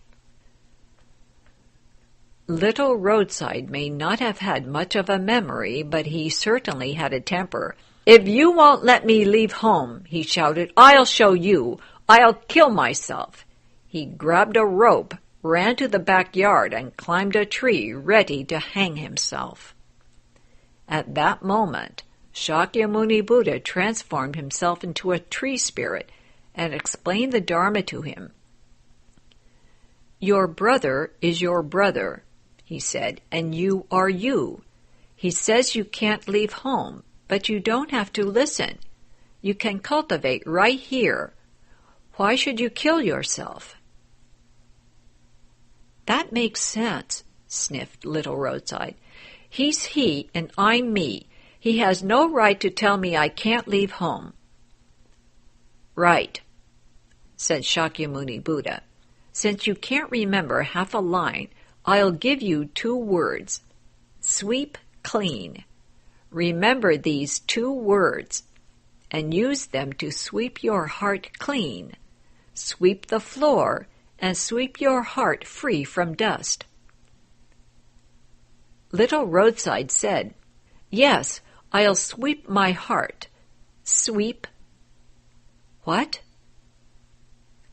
Little Roadside may not have had much of a memory, but he certainly had a temper. "If you won't let me leave home," he shouted, "I'll show you. I'll kill myself." He grabbed a rope, ran to the backyard, and climbed a tree, ready to hang himself. At that moment, Shakyamuni Buddha transformed himself into a tree spirit and explained the Dharma to him. "Your brother is your brother," he said, "and you are you. He says you can't leave home, but you don't have to listen. You can cultivate right here. Why should you kill yourself?" "That makes sense," sniffed Little Roadside. "He's he and I'm me. He has no right to tell me I can't leave home." "Right," said Shakyamuni Buddha. "Since you can't remember half a line, I'll give you 2 words. Sweep clean. Remember these 2 words and use them to sweep your heart clean. Sweep the floor and sweep your heart free from dust." Little Roadside said, "Yes, I'll sweep my heart. Sweep—" "What?"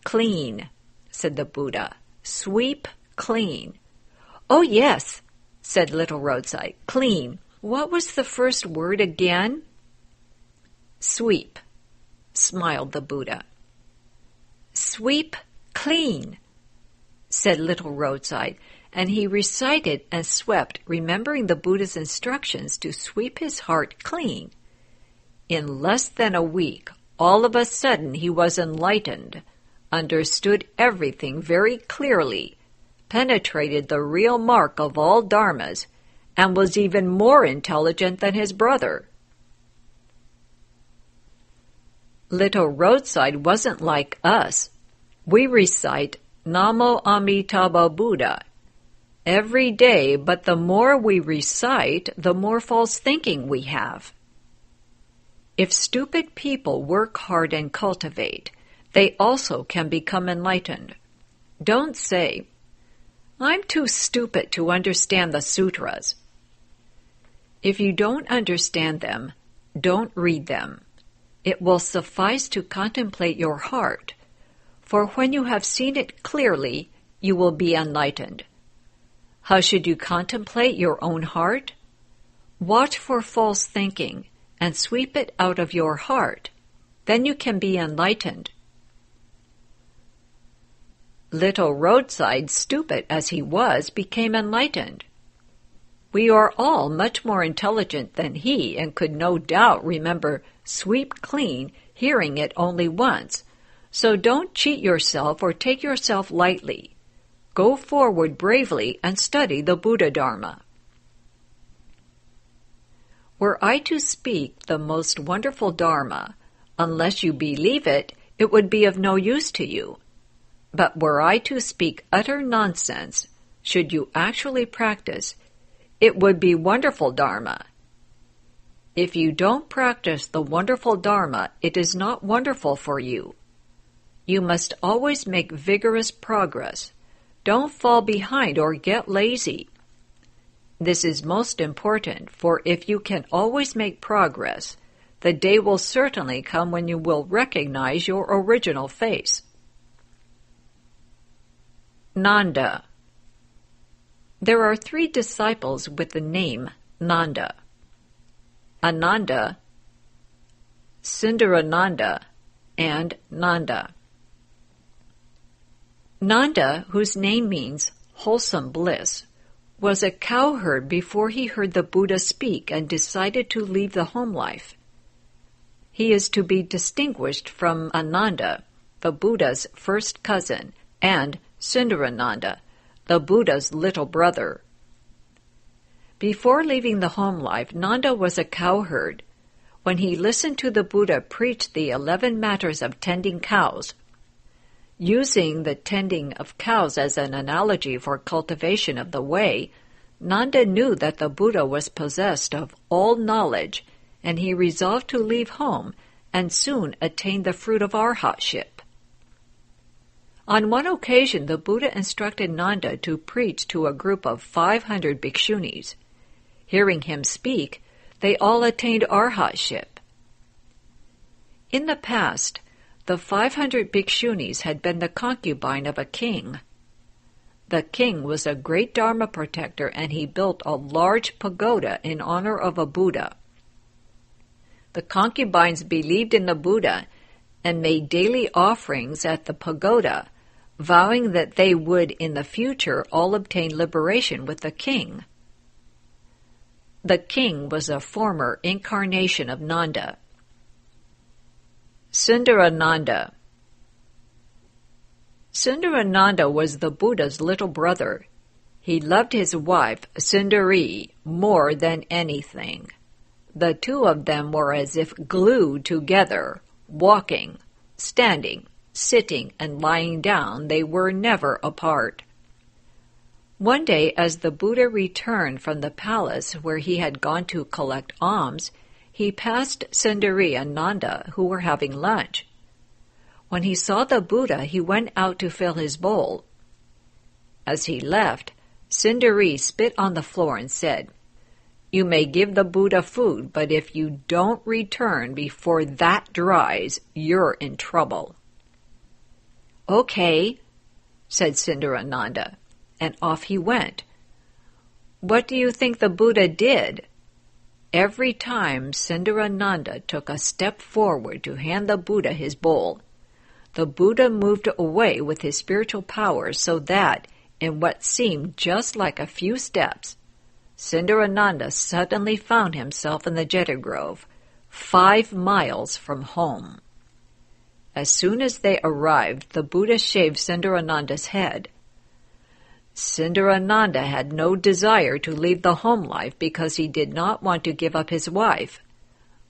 "Clean," said the Buddha. "Sweep clean." "Oh, yes," said Little Roadside. "Clean. What was the first word again?" "Sweep," smiled the Buddha. "Sweep clean," said Little Roadside, and he recited and swept, remembering the Buddha's instructions to sweep his heart clean. In less than a week, all of a sudden he was enlightened, understood everything very clearly, penetrated the real mark of all dharmas, and was even more intelligent than his brother. Little Roadside wasn't like us. We recite Namo Amitabha Buddha every day, but the more we recite, the more false thinking we have. If stupid people work hard and cultivate, they also can become enlightened. Don't say, "I'm too stupid to understand the sutras." If you don't understand them, don't read them. It will suffice to contemplate your heart, for when you have seen it clearly, you will be enlightened. How should you contemplate your own heart? Watch for false thinking and sweep it out of your heart. Then you can be enlightened. Little Roadside, stupid as he was, became enlightened. We are all much more intelligent than he and could no doubt remember sweep clean, hearing it only once. So don't cheat yourself or take yourself lightly. Go forward bravely and study the Buddha Dharma. Were I to speak the most wonderful Dharma, unless you believe it, it would be of no use to you. But were I to speak utter nonsense, should you actually practice, it would be wonderful Dharma. If you don't practice the wonderful Dharma, it is not wonderful for you. You must always make vigorous progress. Don't fall behind or get lazy. This is most important, for if you can always make progress, the day will certainly come when you will recognize your original face. Nanda. There are 3 disciples with the name Nanda: Ananda, Sundarananda, and Nanda. Nanda, whose name means wholesome bliss, was a cowherd before he heard the Buddha speak and decided to leave the home life. He is to be distinguished from Ananda, the Buddha's first cousin, and Sundarananda, the Buddha's little brother. Before leaving the home life, Nanda was a cowherd. when he listened to the Buddha preach the 11 matters of tending cows. Using the tending of cows as an analogy for cultivation of the way, Nanda knew that the Buddha was possessed of all knowledge, and he resolved to leave home and soon attain the fruit of arhatship. On one occasion, the Buddha instructed Nanda to preach to a group of 500 bhikshunis. Hearing him speak, they all attained arhatship. In the past, the 500 bhikshunis had been the concubine of a king. The king was a great Dharma protector, and he built a large pagoda in honor of a Buddha. The concubines believed in the Buddha and made daily offerings at the pagoda, vowing that they would in the future all obtain liberation with the king. The king was a former incarnation of Nanda. Sundarananda. Sundarananda was the Buddha's little brother. He loved his wife, Sundari, more than anything. The two of them were as if glued together, walking, standing, sitting, and lying down. They were never apart. One day, as the Buddha returned from the palace where he had gone to collect alms, he passed Sundari and Nanda, who were having lunch. When he saw the Buddha, he went out to fill his bowl. As he left, Sundari spit on the floor and said, "You may give the Buddha food, but if you don't return before that dries, you're in trouble." "Okay," said Sundarananda, and off he went. What do you think the Buddha did? Every time Sundarananda took a step forward to hand the Buddha his bowl, the Buddha moved away with his spiritual powers so that, in what seemed just like a few steps, Sundarananda suddenly found himself in the Jeta Grove, 5 miles from home. As soon as they arrived, the Buddha shaved Sundarananda's head. Sundarananda had no desire to leave the home life because he did not want to give up his wife.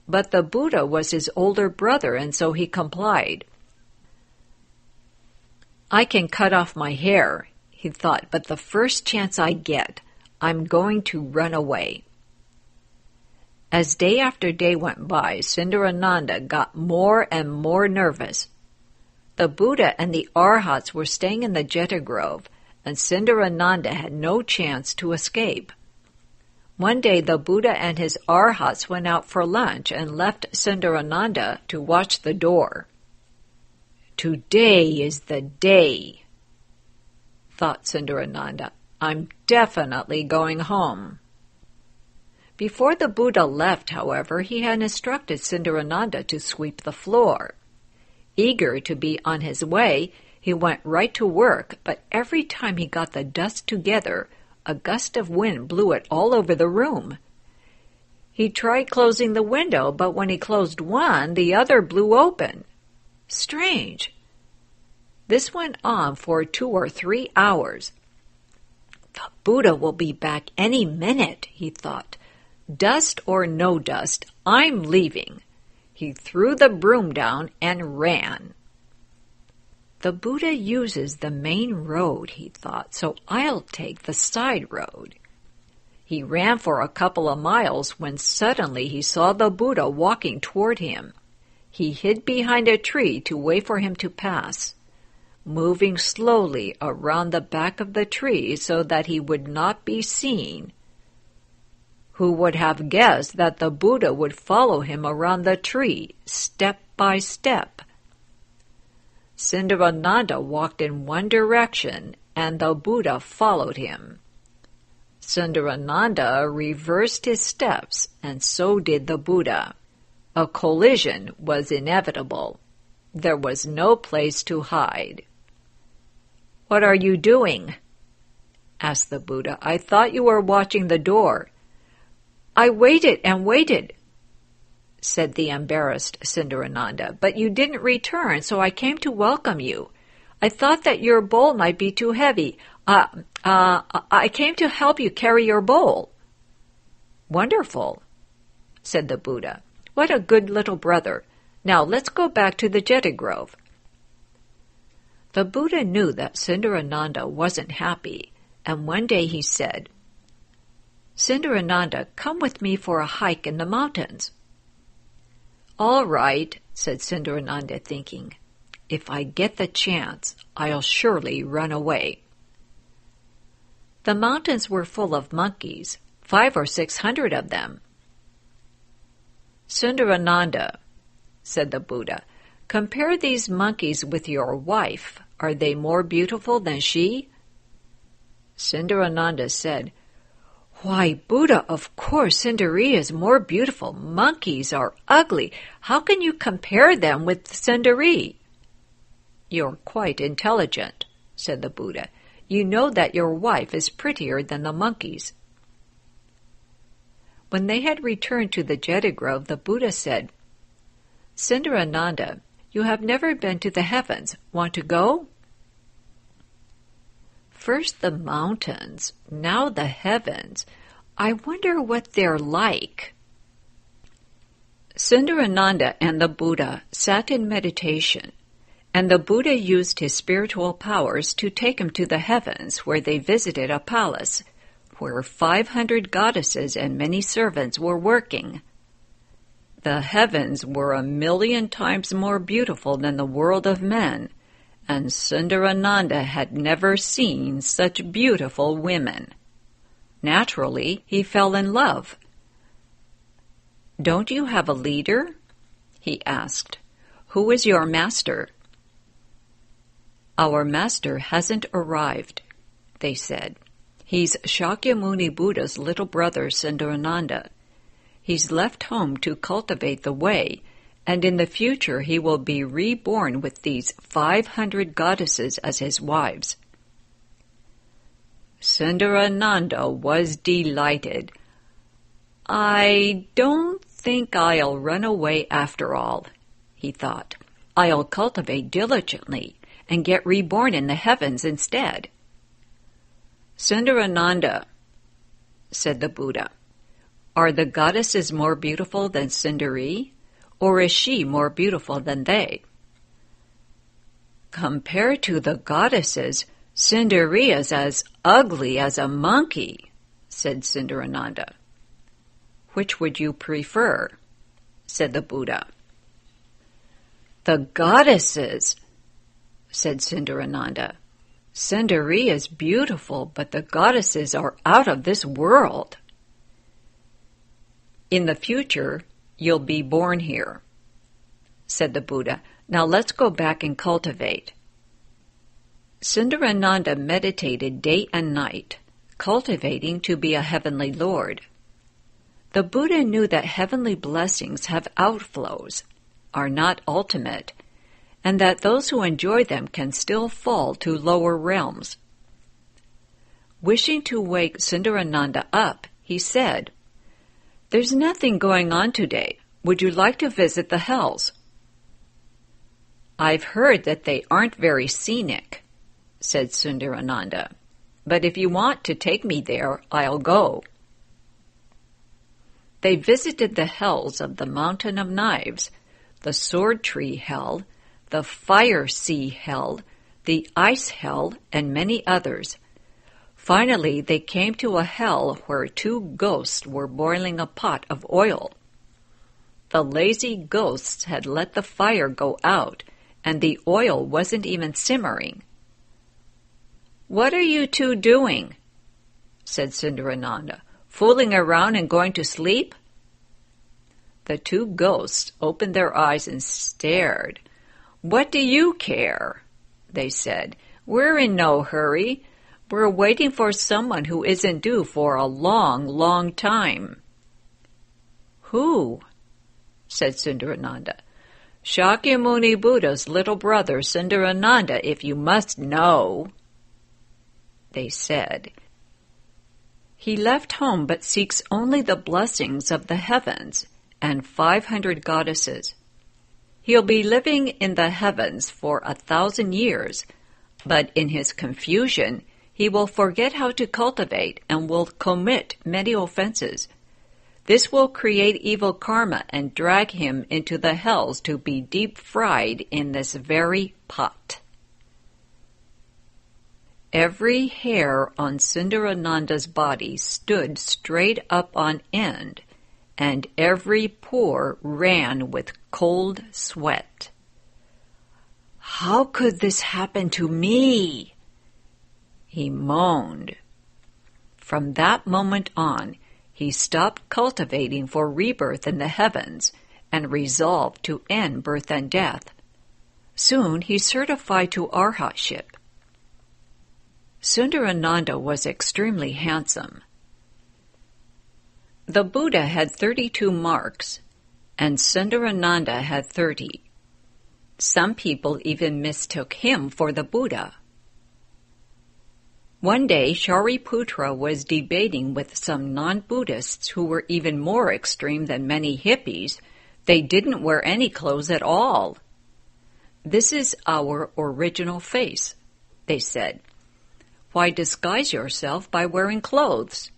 But the Buddha was his older brother, and so he complied. "I can cut off my hair," he thought, "but the first chance I get, I'm going to run away." As day after day went by, Sundarananda got more and more nervous. The Buddha and the Arhats were staying in the Jeta Grove, and Sundarananda had no chance to escape. One day the Buddha and his Arhats went out for lunch and left Sundarananda to watch the door. "Today is the day," thought Sundarananda. "I'm definitely going home." Before the Buddha left, however, he had instructed Sundarananda to sweep the floor. Eager to be on his way, he went right to work, but every time he got the dust together, a gust of wind blew it all over the room. He tried closing the window, but when he closed one, the other blew open. Strange. This went on for 2 or 3 hours. "The Buddha will be back any minute," he thought. "Dust or no dust, I'm leaving." He threw the broom down and ran. "The Buddha uses the main road," he thought, "so I'll take the side road." He ran for a couple of miles when suddenly he saw the Buddha walking toward him. He hid behind a tree to wait for him to pass, moving slowly around the back of the tree so that he would not be seen. Who would have guessed that the Buddha would follow him around the tree, step by step? Sundarananda walked in one direction, and the Buddha followed him. Sundarananda reversed his steps, and so did the Buddha. A collision was inevitable. There was no place to hide. "What are you doing?" asked the Buddha. "I thought you were watching the door." "I waited and waited," said the embarrassed Sundarananda, "but you didn't return, so I came to welcome you. I thought that your bowl might be too heavy. I came to help you carry your bowl." "Wonderful," said the Buddha. What a good little brother. Now let's go back to the Jeta Grove. The Buddha knew that Sundarananda wasn't happy, and one day he said, Sundarananda, come with me for a hike in the mountains. All right, said Sundarananda, thinking, if I get the chance, I'll surely run away. The mountains were full of monkeys, 500 or 600 of them. Sundarananda, said the Buddha, compare these monkeys with your wife. Are they more beautiful than she? Sundarananda said, Why, Buddha, of course Sundari is more beautiful. Monkeys are ugly. How can you compare them with Sundari? You're quite intelligent, said the Buddha. You know that your wife is prettier than the monkeys. When they had returned to the Jeta Grove, the Buddha said, Sundarananda, you have never been to the heavens. Want to go? First the mountains, now the heavens. I wonder what they're like. Sundarananda and the Buddha sat in meditation, and the Buddha used his spiritual powers to take him to the heavens, where they visited a palace, where 500 goddesses and many servants were working. The heavens were 1,000,000 times more beautiful than the world of men, and Sundarananda had never seen such beautiful women. Naturally, he fell in love. Don't you have a leader? He asked. Who is your master? Our master hasn't arrived, they said. He's Shakyamuni Buddha's little brother, Sundarananda. He's left home to cultivate the way, and in the future he will be reborn with these 500 goddesses as his wives. Sundarananda was delighted. I don't think I'll run away after all, he thought. I'll cultivate diligently and get reborn in the heavens instead. Sundarananda, said the Buddha, are the goddesses more beautiful than Sundari, or is she more beautiful than they? Compared to the goddesses, Sundari is as ugly as a monkey, said Sundarananda. Which would you prefer? Said the Buddha. The goddesses, said Sundarananda. Sundari is beautiful, but the goddesses are out of this world. In the future, you'll be born here, said the Buddha. Now let's go back and cultivate. Sundarananda meditated day and night, cultivating to be a heavenly lord. The Buddha knew that heavenly blessings have outflows, are not ultimate, and that those who enjoy them can still fall to lower realms. Wishing to wake Sundarananda up, he said, There's nothing going on today. Would you like to visit the hells? I've heard that they aren't very scenic, said Sundarananda. But if you want to take me there, I'll go. They visited the hells of the Mountain of Knives, the Sword Tree Hell, the Fire Sea Hell, the Ice Hell, and many others. Finally, they came to a hell where 2 ghosts were boiling a pot of oil. The lazy ghosts had let the fire go out, and the oil wasn't even simmering. What are you 2 doing? Said Sundarananda. Fooling around and going to sleep? The 2 ghosts opened their eyes and stared. What do you care? They said. We're in no hurry. We're waiting for someone who isn't due for a long, long time. Who? Said Sundarananda. Shakyamuni Buddha's little brother, Sundarananda, if you must know. They said. He left home but seeks only the blessings of the heavens and 500 goddesses. He'll be living in the heavens for 1,000 years, but in his confusion, he will forget how to cultivate and will commit many offenses. This will create evil karma and drag him into the hells to be deep fried in this very pot. Every hair on Sundarananda's body stood straight up on end, and every pore ran with cold sweat. "How could this happen to me?" he moaned. From that moment on, he stopped cultivating for rebirth in the heavens and resolved to end birth and death. Soon he certified to arhatship. Sundarananda was extremely handsome. The Buddha had 32 marks, and Sundarananda had 30. Some people even mistook him for the Buddha. One day, Shariputra was debating with some non-Buddhists who were even more extreme than many hippies. They didn't wear any clothes at all. "This is our original face," they said. "Why disguise yourself by wearing clothes?"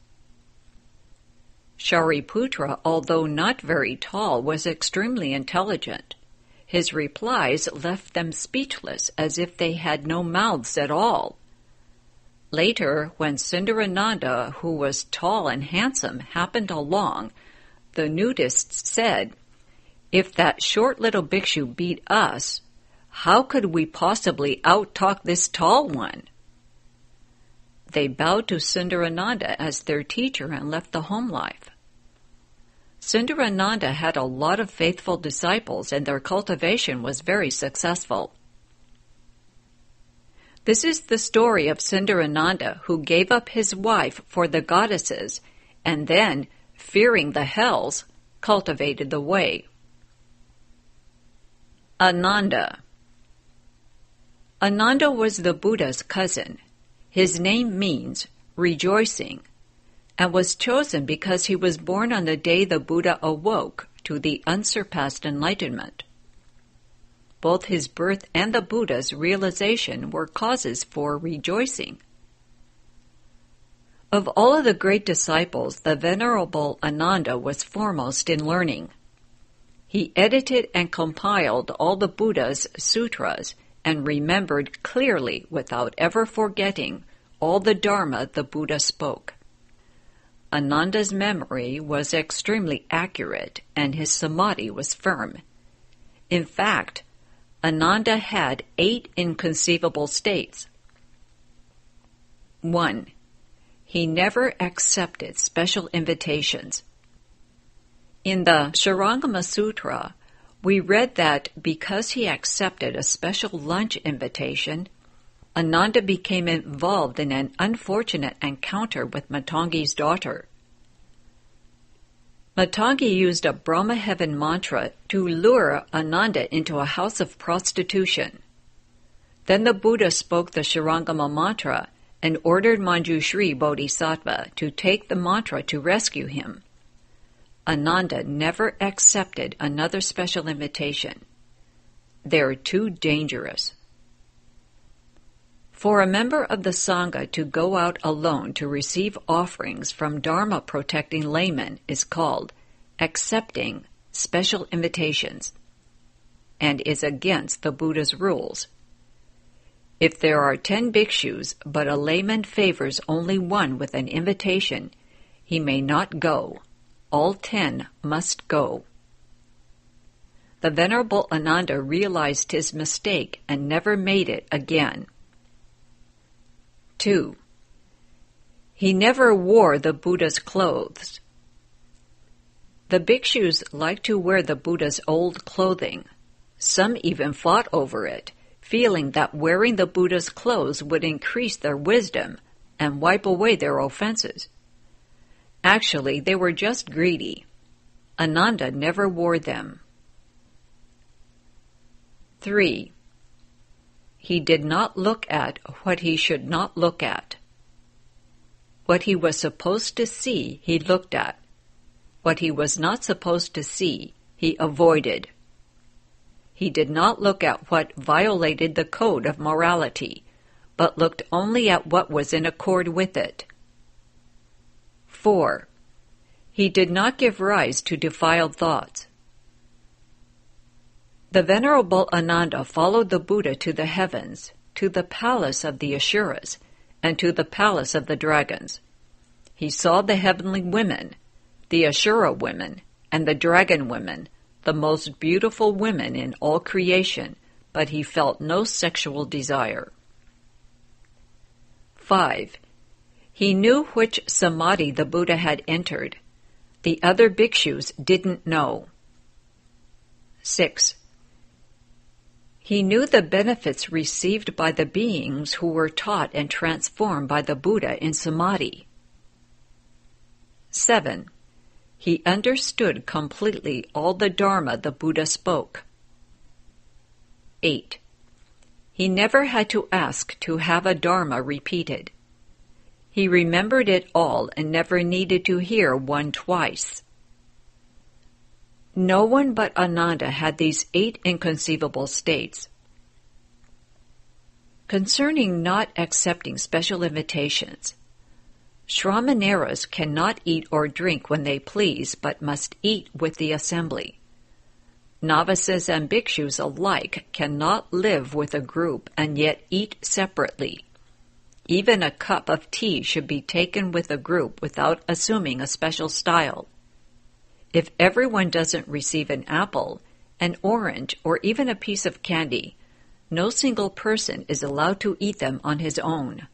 Shariputra, although not very tall, was extremely intelligent. His replies left them speechless, as if they had no mouths at all. Later, when Sundarananda, who was tall and handsome, happened along, the nudists said, "If that short little bhikshu beat us, how could we possibly out-talk this tall one?" They bowed to Sundarananda as their teacher and left the home life. Sundarananda had a lot of faithful disciples, and their cultivation was very successful. This is the story of Sundarananda, who gave up his wife for the goddesses, and then, fearing the hells, cultivated the way. Ananda. Ananda was the Buddha's cousin. His name means rejoicing, and was chosen because he was born on the day the Buddha awoke to the unsurpassed enlightenment. Both his birth and the Buddha's realization were causes for rejoicing. Of all of the great disciples, the Venerable Ananda was foremost in learning. He edited and compiled all the Buddha's sutras and remembered clearly, without ever forgetting, all the Dharma the Buddha spoke. Ananda's memory was extremely accurate, and his samadhi was firm. In fact, Ananda had 8 inconceivable states. 1. He never accepted special invitations. In the Hsuan Sutra, we read that because he accepted a special lunch invitation, Ananda became involved in an unfortunate encounter with Matangi's daughter. Matangi used a Brahma heaven mantra to lure Ananda into a house of prostitution. Then the Buddha spoke the Shurangama mantra and ordered Manjushri Bodhisattva to take the mantra to rescue him. Ananda never accepted another special invitation. They're too dangerous. For a member of the Sangha to go out alone to receive offerings from Dharma-protecting laymen is called accepting special invitations, and is against the Buddha's rules. If there are 10 bhikshus, but a layman favors only one with an invitation, he may not go. All 10 must go. The Venerable Ananda realized his mistake and never made it again. 2. He never wore the Buddha's clothes. The bhikshus liked to wear the Buddha's old clothing. Some even fought over it, feeling that wearing the Buddha's clothes would increase their wisdom and wipe away their offenses. Actually, they were just greedy. Ananda never wore them. 3. He did not look at what he should not look at. What he was supposed to see, he looked at. What he was not supposed to see, he avoided. He did not look at what violated the code of morality, but looked only at what was in accord with it. 4. He did not give rise to defiled thoughts. The Venerable Ananda followed the Buddha to the heavens, to the palace of the Asuras, and to the palace of the dragons. He saw the heavenly women, the Asura women, and the dragon women, the most beautiful women in all creation, but he felt no sexual desire. 5. He knew which samadhi the Buddha had entered. The other bhikshus didn't know. 6. He knew the benefits received by the beings who were taught and transformed by the Buddha in samadhi. 7. He understood completely all the Dharma the Buddha spoke. 8. He never had to ask to have a Dharma repeated. He remembered it all and never needed to hear one twice. No one but Ananda had these 8 inconceivable states. Concerning not accepting special invitations, Shramaneras cannot eat or drink when they please, but must eat with the assembly. Novices and bhikshus alike cannot live with a group and yet eat separately. Even a cup of tea should be taken with a group without assuming a special style. If everyone doesn't receive an apple, an orange, or even a piece of candy, no single person is allowed to eat them on his own.